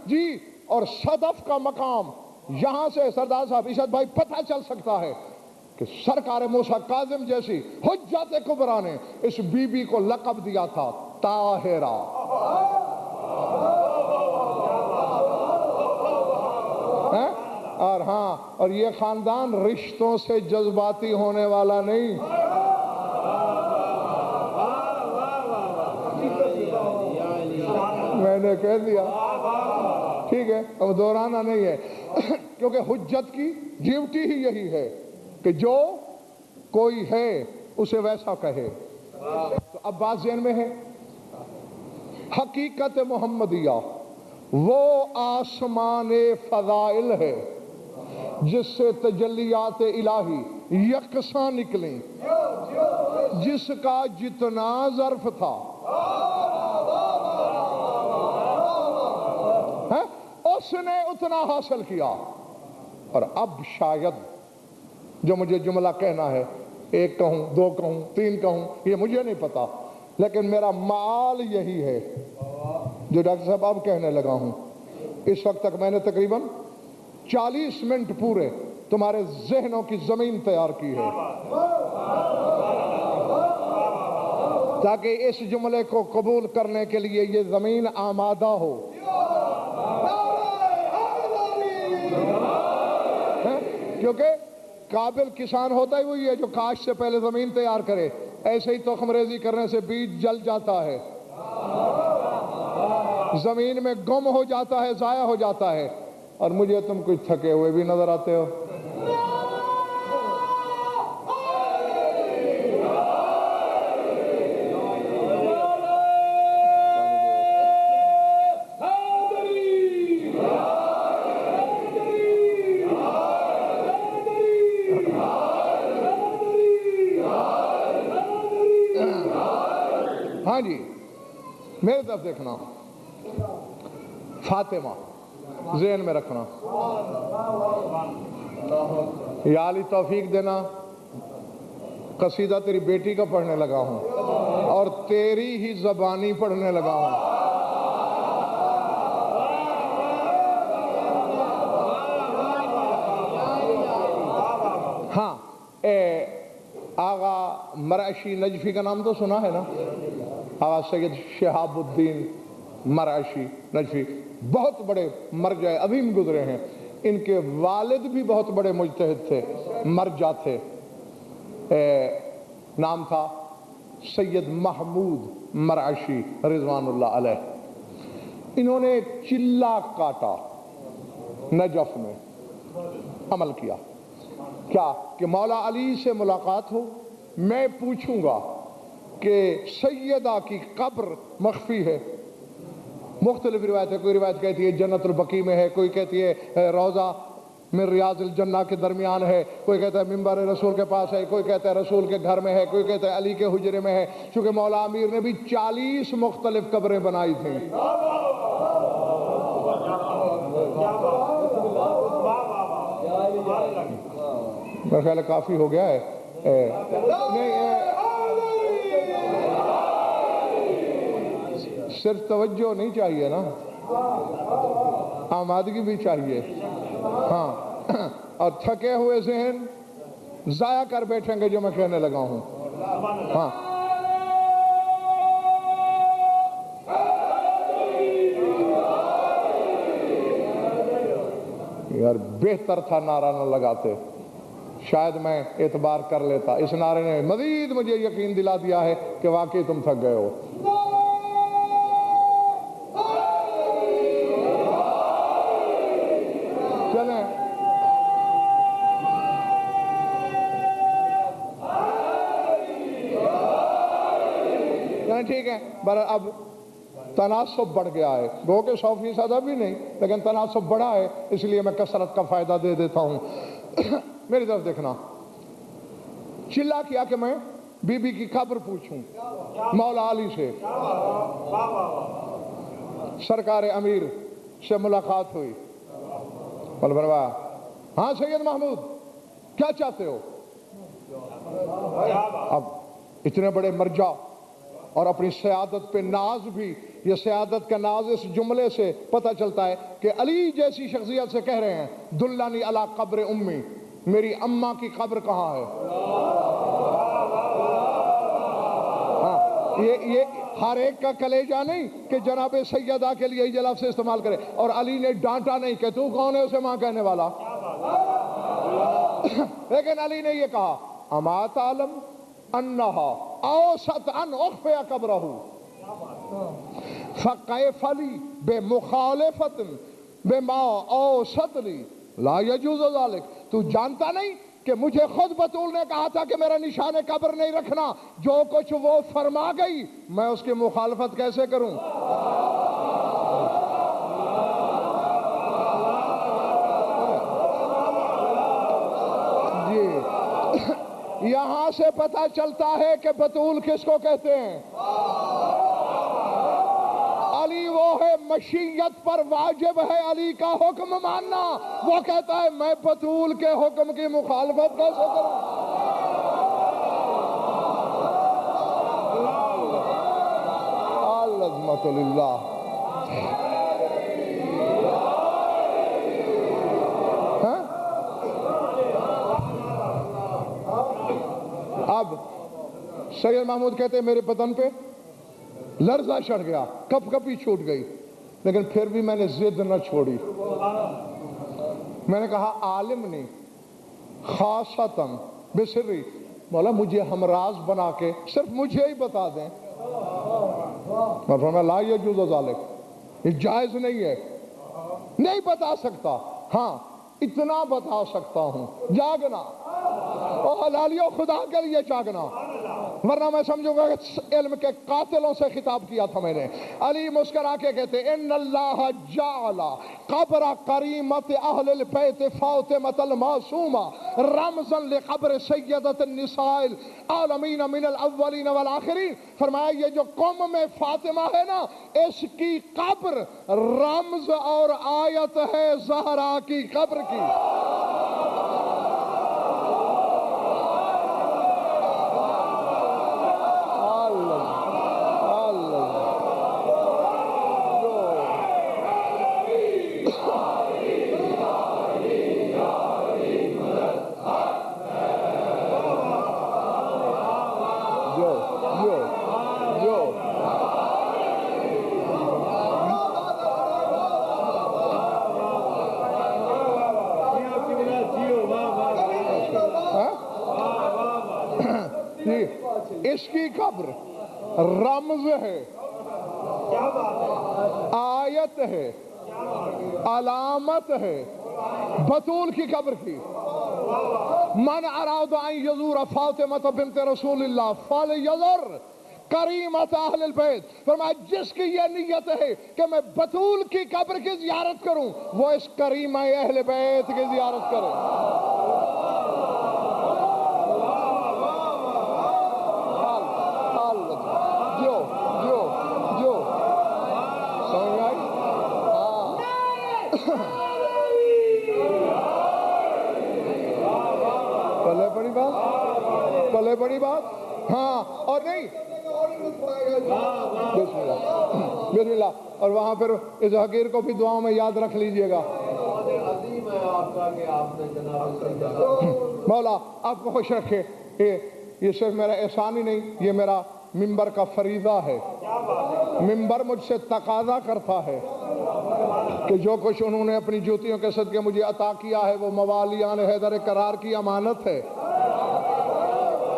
جی، اور صدف کا مقام یہاں سے سردار صاحب عشت بھائی پتہ چل سکتا ہے کہ سرکار موسیٰ کاظم جیسی حجت کبریٰ نے اس بی بی کو لقب دیا تھا طاہرہ۔ اور ہاں، اور یہ خاندان رشتوں سے جذباتی ہونے والا نہیں، میں نے کہہ دیا، ٹھیک ہے، اب دہرانا نہیں ہے، کیونکہ حجت کی ڈیوٹی ہی یہی ہے کہ جو کوئی ہے اسے ویسا کہے۔ تو اب بات ذہن میں ہے، حقیقت محمدیہ وہ آسمان فضائل ہے جس سے تجلیات الہی یکساں نکلیں، جس کا جتنا ظرف تھا اس نے اتنا حاصل کیا۔ اور اب شاید جو مجھے جملہ کہنا ہے، ایک کہوں، دو کہوں، تین کہوں، یہ مجھے نہیں پتا، لیکن میرا معال یہی ہے جو ڈاکٹر صاحب اب کہنے لگا ہوں۔ اس وقت تک میں نے تقریباً 40 منٹ پورے تمہارے ذہنوں کی زمین تیار کی ہے تاکہ اس جملے کو قبول کرنے کے لیے یہ زمین آمادہ ہو۔ کیونکہ قابل کسان ہوتا ہی وہی ہے جو کاشت سے پہلے زمین تیار کرے، ایسے ہی تخم ریزی کرنے سے بیج جل جاتا ہے، زمین میں گم ہو جاتا ہے، ضائع ہو جاتا ہے۔ اور مجھے تم کچھ تھکے ہوئے بھی نظر آتے ہو۔ ہاں جی، میرے طرف دیکھنا، فاطمہ ذہن میں رکھنا، یا علی توفیق دینا، قصیدہ تیری بیٹی کا پڑھنے لگا ہوں اور تیری ہی زبانی پڑھنے لگا ہوں۔ ہاں، آغا مرعشی نجفی کا نام تو سنا ہے نا، آغا سید شہاب الدین مرعشی نجفی بہت بڑے مرجع عظیم گزرے ہیں، ان کے والد بھی بہت بڑے مجتہد تھے، مرجع تھے، نام تھا سید محمود مرعشی رضوان اللہ علیہ۔ انہوں نے چلہ کاٹا نجف میں، عمل کیا کیا کہ مولا علی سے ملاقات ہو، میں پوچھوں گا کہ سیدہ کی قبر مخفی ہے۔ مختلف روایت ہے، کوئی روایت کہتی ہے جنت البقیع میں ہے، کوئی کہتی ہے روضہ من ریاض الجنہ کے درمیان ہے، کوئی کہتا ہے منبر رسول کے پاس ہے، کوئی کہتا ہے رسول کے گھر میں ہے، کوئی کہتا ہے علی کے حجرے میں ہے، چونکہ مولا امیر نے بھی 40 مختلف قبریں بنائی تھیں۔ میرا خیال ہے کافی ہو گیا ہے، صرف توجہ نہیں چاہیے نا، آمادگی بھی چاہیے۔ ہاں، اور تھکے ہوئے ذہن ضائع کر بیٹھیں گے جو میں کہنے لگا ہوں. ہاں یار بہتر تھا نعرہ نہ لگاتے، شاید میں اعتبار کر لیتا. اس نعرے نے مزید مجھے یقین دلا دیا ہے کہ واقعی تم تھک گئے ہو. چلیں ٹھیک ہے. اب تناسب بڑھ گیا ہے، گو کہ 100% ابھی نہیں، لیکن تناسب بڑھا ہے، اس لیے میں کثرت کا فائدہ دے دیتا ہوں. میری طرف دیکھنا. چلا کیا کہ میں بی بی کی خبر پوچھوں. مولا علی سے، سرکار امیر سے ملاقات ہوئی. فرمایا ہاں سید محمود کیا چاہتے ہو؟ اب اتنے بڑے مرجع اور اپنی سیادت پہ ناز بھی، یہ سیادت کا ناز اس جملے سے پتہ چلتا ہے کہ علی جیسی شخصیت سے کہہ رہے ہیں دلانی علی قبر امی، میری اماں کی قبر کہاں ہے؟ ہاں یہ ہر ایک کا کلیجہ نہیں کہ جناب سیدہ کے لیے یہ لفظ استعمال کرے. اور علی نے ڈانٹا نہیں کہ تو کون ہے اسے ماں کہنے والا، لیکن علی نے یہ کہا اما تعلم انہا اوسط ان اخفی قبرہ فکیف لی بمخالفت بما اوسط لی لا یجوز ذلک. تو جانتا نہیں کہ مجھے خود بطول نے کہا تھا کہ میرا نشان قبر نہیں رکھنا، جو کچھ وہ فرما گئی میں اس کی مخالفت کیسے کروں؟ جی یہاں سے پتہ چلتا ہے کہ بطول کس کو کہتے ہیں. علی وہ ہے مشیت پر واجب ہے علی کا حکم ماننا. وہ کہتا ہے میں بطول کے حکم کی مخالفت کیسے کروں؟ العظمت للہ. اب سید محمود کہتے ہیں میرے بدن پہ لرزہ چڑھ گیا، کپ کپی چھوٹ گئی، لیکن پھر بھی میں نے ضد نہ چھوڑی. میں نے کہا عالم نے خاصتاً بسری، مولا مجھے ہمراز بنا کے صرف مجھے ہی بتا دیں. میں فرمایا لا یجوز ذالک، یہ جائز نہیں ہے. نہیں بتا سکتا، ہاں اتنا بتا سکتا ہوں، جاگنا او حلالیو خدا کے لیے جاگنا، ورنہ میں سمجھوں گا کہ علم کے قاتلوں سے خطاب کیا تھا میں نے. علی مسکرا کے کہتے ان اللہ جعل قبر کریمت اہل البیت فاطمۃ المعصومہ رمزا لقبر سیدۃ النساء العالمین من الاولین والآخرین. فرمایا یہ جو قوم میں فاطمہ ہے نا، اس کی قبر رمز اور آیت ہے زہرا کی قبر کی. اس کی قبر رمز ہے، آیت ہے، علامت ہے بطول کی قبر کی. من اراد ان یزور فاطمہ بنت رسول اللہ فلیزر کریمت اہل البیت. فرمایا جس کی یہ نیت ہے کہ میں بطول کی قبر کی زیارت کروں، وہ اس کریمہ اہل بیت کی زیارت کرے. پلے بڑی بات. ہاں اور نہیں بسم اللہ. اور وہاں پھر اس حقیر کو بھی دعاؤں میں یاد رکھ لیجئے گا. مولا آپ کو خوش رکھے. یہ صرف میرا احسان ہی نہیں، یہ میرا ممبر کا فریضہ ہے. ممبر مجھ سے تقاضا کرتا ہے کہ جو کچھ انہوں نے اپنی جوتیوں کے صدقے مجھے عطا کیا ہے وہ موالیان حیدر کرار کی امانت ہے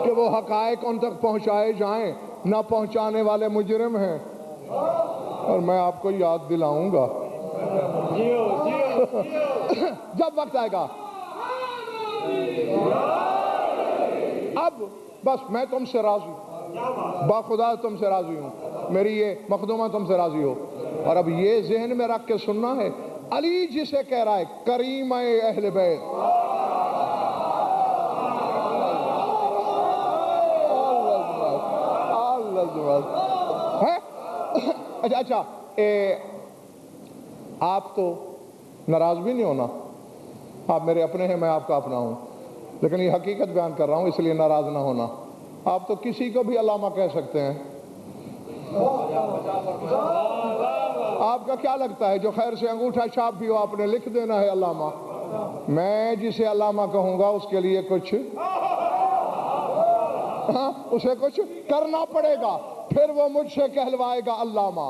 کہ وہ حقائق ان تک پہنچائے جائیں. نہ پہنچانے والے مجرم ہیں، اور میں آپ کو یاد دلاؤں گا جب وقت آئے گا. اب بس میں تم سے راضی، باخدا تم سے راضی ہوں، میری یہ مخدومہ تم سے راضی ہو. اور اب یہ ذہن میں رکھ کے سننا ہے، علی جسے کہہ رہا ہے کریم اہل بیت، اچھا آپ تو ناراض بھی نہیں ہونا، آپ میرے اپنے ہیں، میں آپ کا اپنا ہوں، لیکن یہ حقیقت بیان کر رہا ہوں اس لیے ناراض نہ ہونا. آپ تو کسی کو بھی علامہ کہہ سکتے ہیں. آپ کا کیا لگتا ہے جو خیر سے انگوٹھا چھاپ بھی ہو آپ نے لکھ دینا ہے علامہ؟ میں جسے علامہ کہوں گا اس کے لیے کچھ اسے کچھ کرنا پڑے گا، پھر وہ مجھ سے کہلوائے گا علامہ.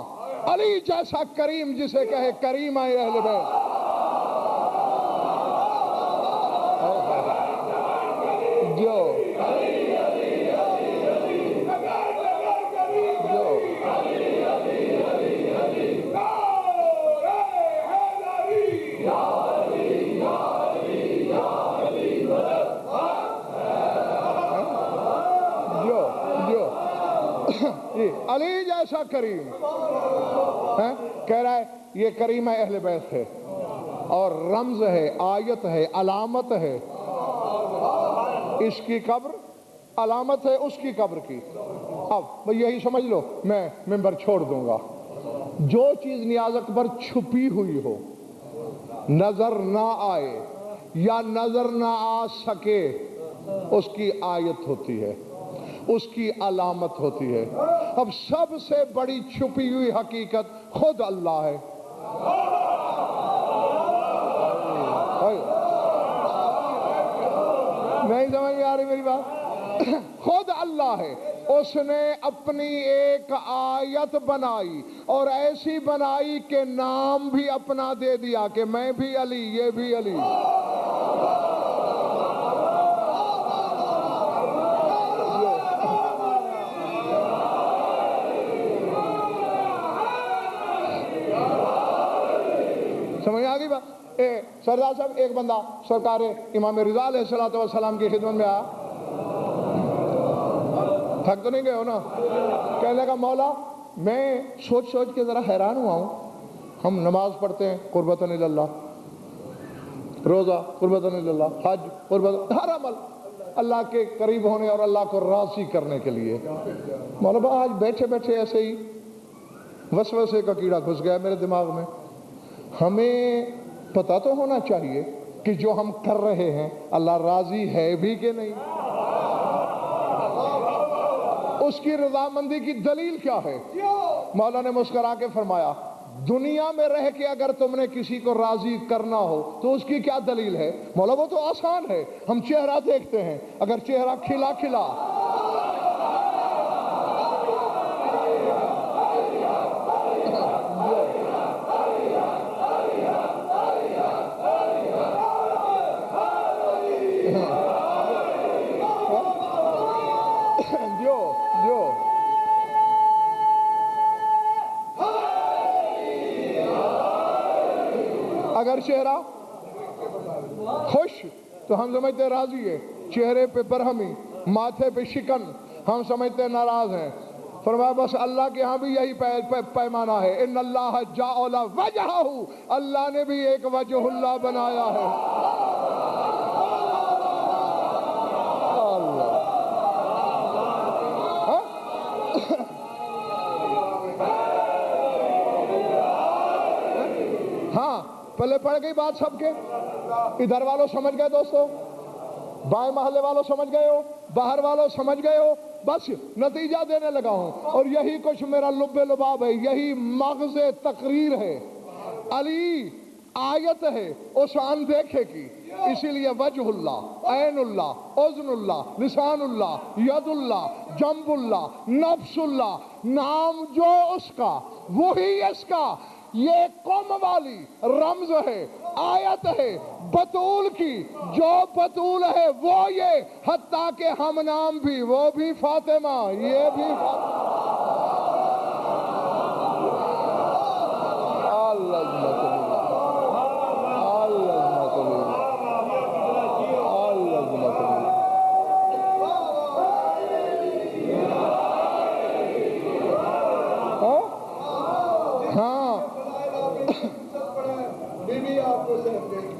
علی جیسا کریم جسے کہے کریم اہل بیت. علی جیسا کریم کہہ رہا ہے یہ کریم اہل بیت ہے، اور رمز ہے، آیت ہے، علامت ہے. اس کی قبر علامت ہے اس کی قبر کی. اب یہی سمجھ لو میں ممبر چھوڑ دوں گا. جو چیز نیاز اکبر چھپی ہوئی ہو، نظر نہ آئے یا نظر نہ آ سکے، اس کی آیت ہوتی ہے، اس کی علامت ہوتی ہے. اب سب سے بڑی چھپی ہوئی حقیقت خود اللہ ہے. نہیں سمجھ میں آ رہی میری بات؟ خود اللہ ہے. اس نے اپنی ایک آیت بنائی اور ایسی بنائی کہ نام بھی اپنا دے دیا کہ میں بھی علی، یہ بھی علی. سمجھ آ گئی بات؟ سردار صاحب ایک بندہ سرکار امام رضا علیہ السلام کی خدمت میں آیا. تھک تو نہیں گئے ہو نا؟ کہنے لگا مولا میں سوچ کے ذرا حیران ہوا ہوں. ہم نماز پڑھتے ہیں قربتاً اللہ، روزہ قربتاً اللہ، حج قربتاً، ہر عمل اللہ کے قریب ہونے اور اللہ کو راضی کرنے کے لیے. مولا آج بیٹھے بیٹھے ایسے ہی وسوسے کا کیڑا گھس گیا میرے دماغ میں. ہمیں پتہ تو ہونا چاہیے کہ جو ہم کر رہے ہیں اللہ راضی ہے بھی کہ نہیں، اس کی رضامندی کی دلیل کیا ہے؟ مولا نے مسکرا کے فرمایا دنیا میں رہ کے اگر تم نے کسی کو راضی کرنا ہو تو اس کی کیا دلیل ہے؟ مولا وہ تو آسان ہے، ہم چہرہ دیکھتے ہیں، اگر چہرہ کھلا کھلا اگر چہرہ خوش تو ہم سمجھتے راضی ہے، چہرے پہ برہمی، ماتھے پہ شکن، ہم سمجھتے ناراض ہیں. فرمایا بس اللہ کے ہاں بھی یہی پیمانہ ہے. ان اللہ جعل وجہہ، اللہ نے بھی ایک وجہ اللہ بنایا ہے. ہاں پہلے پڑھ گئی بات سب کے. ادھر والوں سمجھ گئے دوستو، بائیں محلے والوں سمجھ گئے ہو، باہر والوں سمجھ گئے ہو. بس نتیجہ دینے لگا ہوں، اور یہی کچھ میرا لب لباب ہے، یہی مغز تقریر ہے. علی آیت ہے اس اندیکھے کی، اسی لیے وجہ اللہ، عین اللہ، اذن اللہ، لسان اللہ، ید اللہ، جنب اللہ، نفس اللہ، نام جو اس کا وہی اس کا، یہ قوم والی رمز ہے، آیت ہے بطول کی، جو بطول ہے وہ یہ، حتیٰ کہ ہم نام بھی، وہ بھی فاطمہ، یہ بھی فاطمہ۔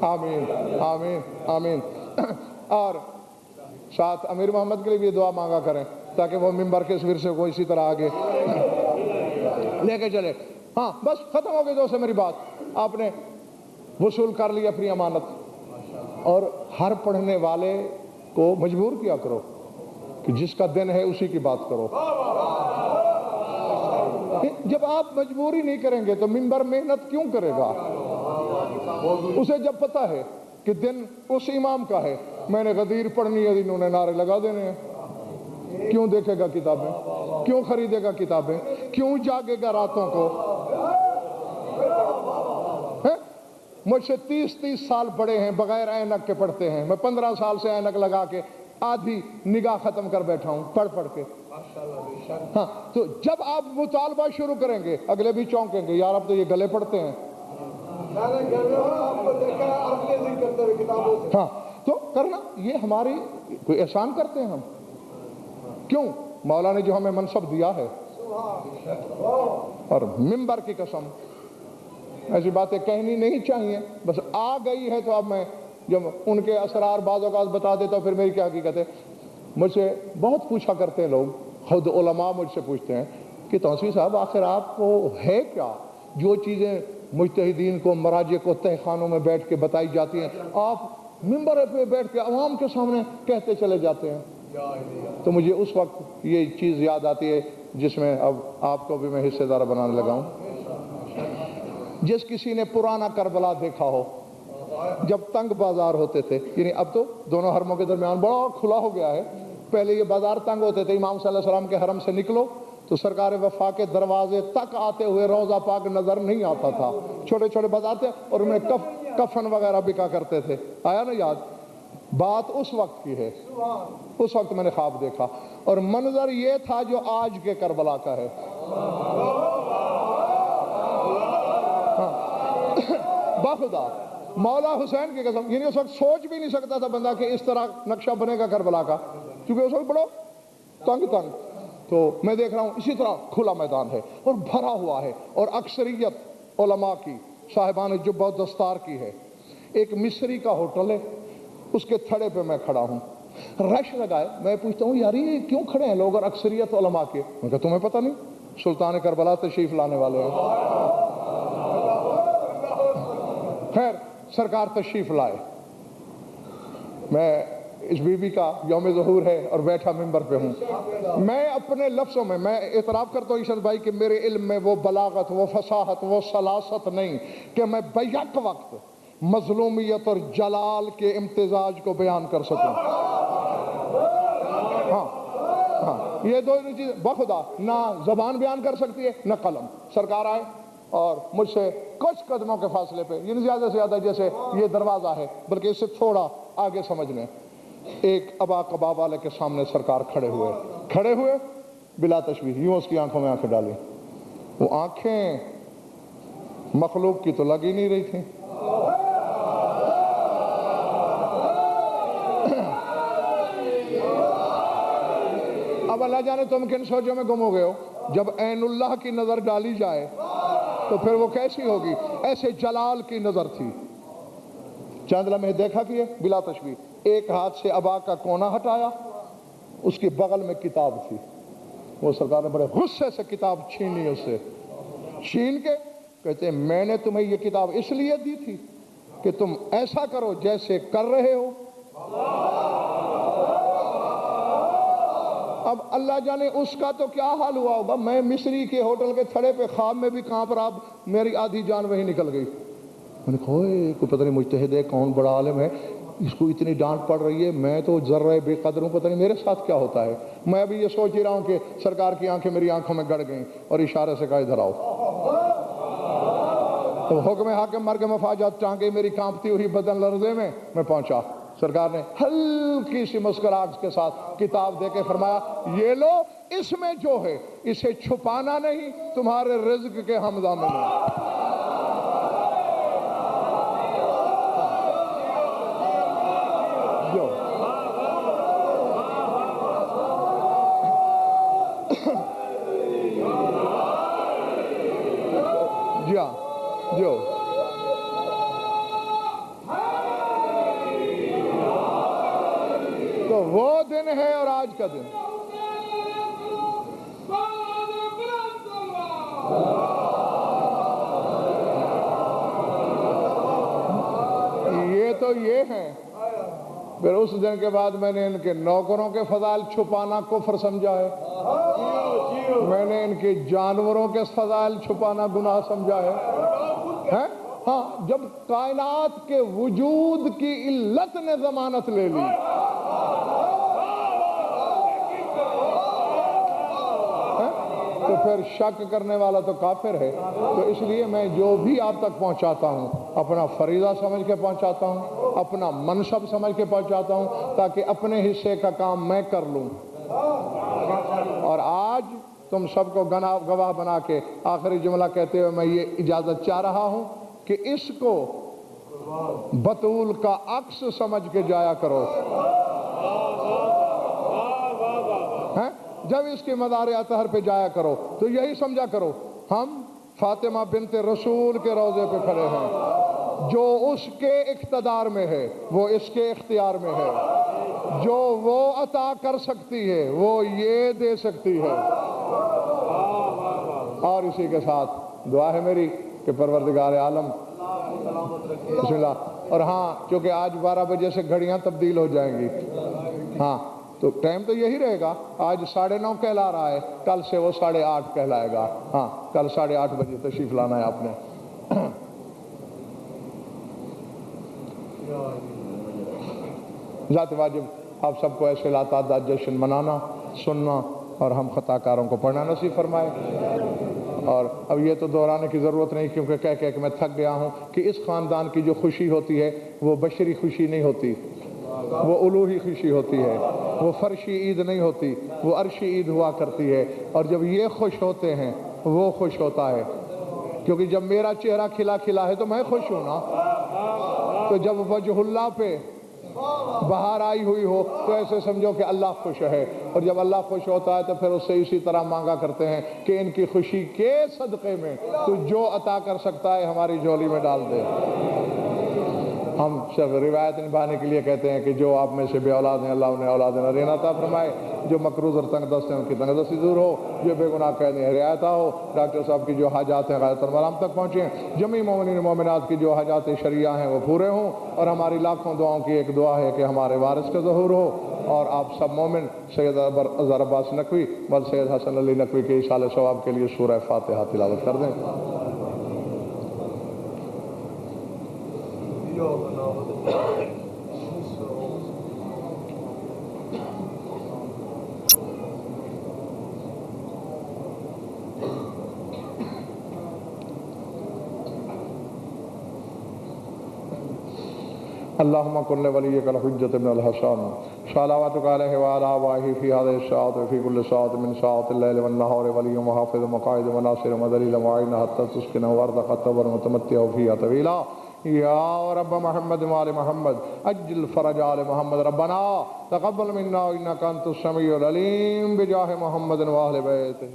آمین آمین آمین۔ اور ساتھ امیر محمد کے لیے بھی دعا مانگا کریں تاکہ وہ ممبر کے ورثے کو اسی طرح آگے لے کے چلے۔ ہاں بس ختم ہو گئی دوست میری بات، آپ نے وصول کر لی اپنی امانت، اور ہر پڑھنے والے کو مجبور کیا کرو کہ جس کا دن ہے اسی کی بات کرو۔ جب آپ مجبوری نہیں کریں گے تو ممبر محنت کیوں کرے گا؟ اسے جب پتہ ہے کہ دن اس امام کا ہے، میں نے غدیر پڑھنی ہے، انہوں نے نعرے لگا دینے ہیں، کیوں دیکھے گا کتابیں؟ کیوں خریدے گا کتابیں؟ کیوں جاگے گا راتوں کو؟ مجھ سے 30 سال بڑے ہیں، بغیر اینک کے پڑھتے ہیں، میں 15 سال سے اینک لگا کے آدھی نگاہ ختم کر بیٹھا ہوں پڑھ پڑھ کے۔ ہاں تو جب آپ مطالبہ شروع کریں گے اگلے بھی چونکیں گے، یار اب تو یہ گلے پڑھتے ہیں۔ ہاں تو کرنا، یہ ہماری کوئی احسان کرتے ہیں ہم؟ کیوں؟ مولا نے جو ہمیں منصب دیا ہے، اور ممبر کی قسم ایسی باتیں کہنی نہیں چاہیے، بس آ گئی ہے تو اب میں جب ان کے اسرار بعض اوقات بتا دیتا ہوں، پھر میری کیا حقیقت ہے۔ مجھ سے بہت پوچھا کرتے ہیں لوگ، خود علماء مجھ سے پوچھتے ہیں کہ توسیع صاحب آخر آپ کو ہے کیا جو چیزیں مجتہدین کو، مراجع کو تہ خانوں میں بیٹھ کے بتائی جاتی ہیں، آپ ممبر پہ بیٹھ کے عوام کے سامنے کہتے چلے جاتے ہیں؟ تو مجھے اس وقت یہ چیز یاد آتی ہے جس میں اب آپ کو بھی میں حصے دار بنانے لگا ہوں۔ جس کسی نے پرانا کربلا دیکھا ہو، جب تنگ بازار ہوتے تھے، یعنی اب تو دونوں حرموں کے درمیان بڑا کھلا ہو گیا ہے، پہلے یہ بازار تنگ ہوتے تھے، امام صلی اللہ علیہ وسلم کے حرم سے نکلو تو سرکار وفا کے دروازے تک آتے ہوئے روضہ پاک نظر نہیں آتا تھا، چھوٹے چھوٹے بازار تھے، اور ان میں کفن وغیرہ بکا کرتے تھے، آیا نا یاد؟ بات اس وقت کی ہے، اس وقت میں نے خواب دیکھا، اور منظر یہ تھا جو آج کے کربلا کا ہے۔ بخدا مولا حسین کی قسم، یعنی اس وقت سوچ بھی نہیں سکتا تھا بندہ کہ اس طرح نقشہ بنے گا کربلا کا، کیونکہ اس وقت بڑا تنگ تو میں دیکھ رہا ہوں اسی طرح کھلا میدان ہے اور بھرا ہوا ہے، اور اکثریت علماء کی، صاحبان جبہ و دستار کی ہے۔ ایک مصری کا ہوٹل ہے، اس کے تھڑے پہ میں کھڑا ہوں، رش لگائے، میں پوچھتا ہوں یار یہ کیوں کھڑے ہیں لوگ، اور اکثریت علماء کے؟ میں کہا تمہیں پتہ نہیں سلطان کربلا تشریف لانے والے ہیں؟ خیر سرکار تشریف لائے، میں اس بی بی کا یوم ظہور ہے اور بیٹھا ممبر پہ ہوں، میں اپنے لفظوں میں اعتراف کرتا ہوں عشرت بھائی کہ میرے علم میں وہ بلاغت، وہ فصاحت، وہ سلاست نہیں کہ میں بیک وقت مظلومیت اور جلال کے امتزاج کو بیان کر سکوں۔ ہاں یہ دو چیزیں بخدا نہ زبان بیان کر سکتی ہے نہ قلم۔ سرکار آئے اور مجھ سے کچھ قدموں کے فاصلے پہ، یعنی زیادہ سے زیادہ جیسے یہ دروازہ ہے بلکہ اس سے تھوڑا آگے سمجھ لیں، ایک ابا کباب والے کے سامنے سرکار کھڑے ہوئے بلا تشبیہ، یوں اس کی آنکھوں میں آنکھیں ڈالی، وہ آنکھیں مخلوق کی تو لگ ہی نہیں رہی تھیں، اب اللہ جانے تم کن سوچوں میں گم ہو گئے ہو، جب عین اللہ کی نظر ڈالی جائے تو پھر وہ کیسی ہوگی؟ ایسے جلال کی نظر تھی۔ چند لمحے دیکھا کہ بلا تشبیہ ایک ہاتھ سے ابا کا کونا ہٹایا، اس کے بغل میں کتاب تھی، وہ سرکار نے بڑے غصے سے کتاب چھینی، اس سے چھین کے کہتے ہیں میں نے تمہیں یہ کتاب اس لیے دی تھی کہ تم ایسا کرو جیسے کر رہے ہو۔ اب اللہ جانے اس کا تو کیا حال ہوا ہوگا، میں مصری کے ہوٹل کے تھڑے پہ خواب میں بھی کانپ رہا، میری آدھی جان وہی نکل گئی، میں نے کہا اوئے کوئی پتہ نہیں مجتہد ہے، کون بڑا عالم ہے، اس کو اتنی ڈانٹ پڑ رہی ہے، میں تو ذرہ بے قدر ہوں، پتہ نہیں میرے ساتھ کیا ہوتا ہے۔ میں ابھی یہ سوچ ہی رہا ہوں کہ سرکار کی آنکھیں میری آنکھوں میں گڑ گئیں اور اشارے سے کہا ادھر آؤ۔ تو حکم حاکم مرگ مفاجات، ٹانگیں میری کانپتی ہوئی بدن لرزے میں پہنچا۔ سرکار نے ہلکی سی مسکراہٹ کے ساتھ کتاب دے کے فرمایا یہ لو، اس میں جو ہے اسے چھپانا نہیں، تمہارے رزق کے ہم ضامن ہیں۔ جو جی ہاں، جو تو وہ دن ہے اور آج کا دن۔ یہ تو یہ ہیں۔ پھر اس دن کے بعد میں نے ان کے نوکروں کے فضائل چھپانا کفر سمجھا ہے، میں نے ان کے جانوروں کے فضائل چھپانا گناہ سمجھا ہے۔ ہاں، جب کائنات کے وجود کی علت نے ضمانت لے لی، تو پھر شک کرنے والا تو کافر ہے۔ تو اس لیے میں جو بھی آپ تک پہنچاتا ہوں اپنا فریضہ سمجھ کے پہنچاتا ہوں، اپنا منصب سمجھ کے پہنچاتا ہوں، تاکہ اپنے حصے کا کام میں کر لوں۔ اور آج تم سب کو گواہ بنا کے آخری جملہ کہتے ہوئے میں یہ اجازت چاہ رہا ہوں کہ اس کو بطول کا عکس سمجھ کے جایا کرو۔ جب اس کے مزار اطہر پہ جایا کرو تو یہی سمجھا کرو ہم فاطمہ بنت رسول کے روضے پہ کھڑے ہیں۔ جو اس کے اقتدار میں ہے وہ اس کے اختیار میں ہے، جو وہ عطا کر سکتی ہے وہ یہ دے سکتی ہے۔ اور اسی کے ساتھ دعا ہے میری کہ پروردگار عالم بسم اللہ۔ اور ہاں، چونکہ آج 12 بجے سے گھڑیاں تبدیل ہو جائیں گی، ہاں تو ٹائم تو یہی رہے گا، آج 9:30 کہلا رہا ہے، کل سے وہ 8:30 کہلائے گا۔ ہاں، کل 8:30 بجے تشریف لانا ہے آپ نے۔ ذات واجب آپ سب کو ایسے لاتعداد جشن منانا، سننا اور ہم خطا کاروں کو پڑھنا نصیب فرمائے۔ اور اب یہ تو دہرانے کی ضرورت نہیں، کیونکہ کہہ کہ میں تھک گیا ہوں کہ اس خاندان کی جو خوشی ہوتی ہے وہ بشری خوشی نہیں ہوتی، وہ الوہی خوشی ہوتی ہے، وہ فرشی عید نہیں ہوتی، وہ عرشی عید ہوا کرتی ہے۔ اور جب یہ خوش ہوتے ہیں وہ خوش ہوتا ہے، کیونکہ جب میرا چہرہ کھلا کھلا ہے تو میں خوش ہوں نا۔ تو جب وجہ اللہ پہ بہار آئی ہوئی ہو تو ایسے سمجھو کہ اللہ خوش ہے، اور جب اللہ خوش ہوتا ہے تو پھر اس سے اسی طرح مانگا کرتے ہیں کہ ان کی خوشی کے صدقے میں تو جو عطا کر سکتا ہے ہماری جھولی میں ڈال دے۔ ہم صرف روایت نبھانے کے لیے کہتے ہیں کہ جو آپ میں سے بے اولاد ہیں اللہ انہیں اولاد نرین عطا فرمائے، جو مقروض اور تنگ دست ہیں ان کی تنگ دستی دور ہو، جو بے گناہ قید ہیں رعایت ہو، ڈاکٹر صاحب کی جو حاجات ہیں غایت المرام تک پہنچیں، جمیع مومنین مومنات کی جو حاجات شرعیہ ہیں وہ پورے ہوں، اور ہماری لاکھوں دعاؤں کی ایک دعا ہے کہ ہمارے وارث کا ظہور ہو۔ اور آپ سب مومن سید اظہر عباس نقوی بل سید حسن علی نقوی کے ایصال ثواب کے لیے سورہ فاتحہ تلاوت کر دیں۔ اللہم کن ولیک الحجۃ بن الحسن صلواتک علیہ وعلی آبائہ فی ہذہ الساعۃ وفی کل ساعۃ من ساعات اللیل والنہار ولی وحافظ وقائد وناصر ودلیل ومعین حتی تسکنہ وارزق التبر متمتع فیہا طویلا یا رب محمد وآل محمد اجل فرج آل محمد ربنا تقبل منا انک انت السمیع العلیم بجاہ محمد وآل بیتہ۔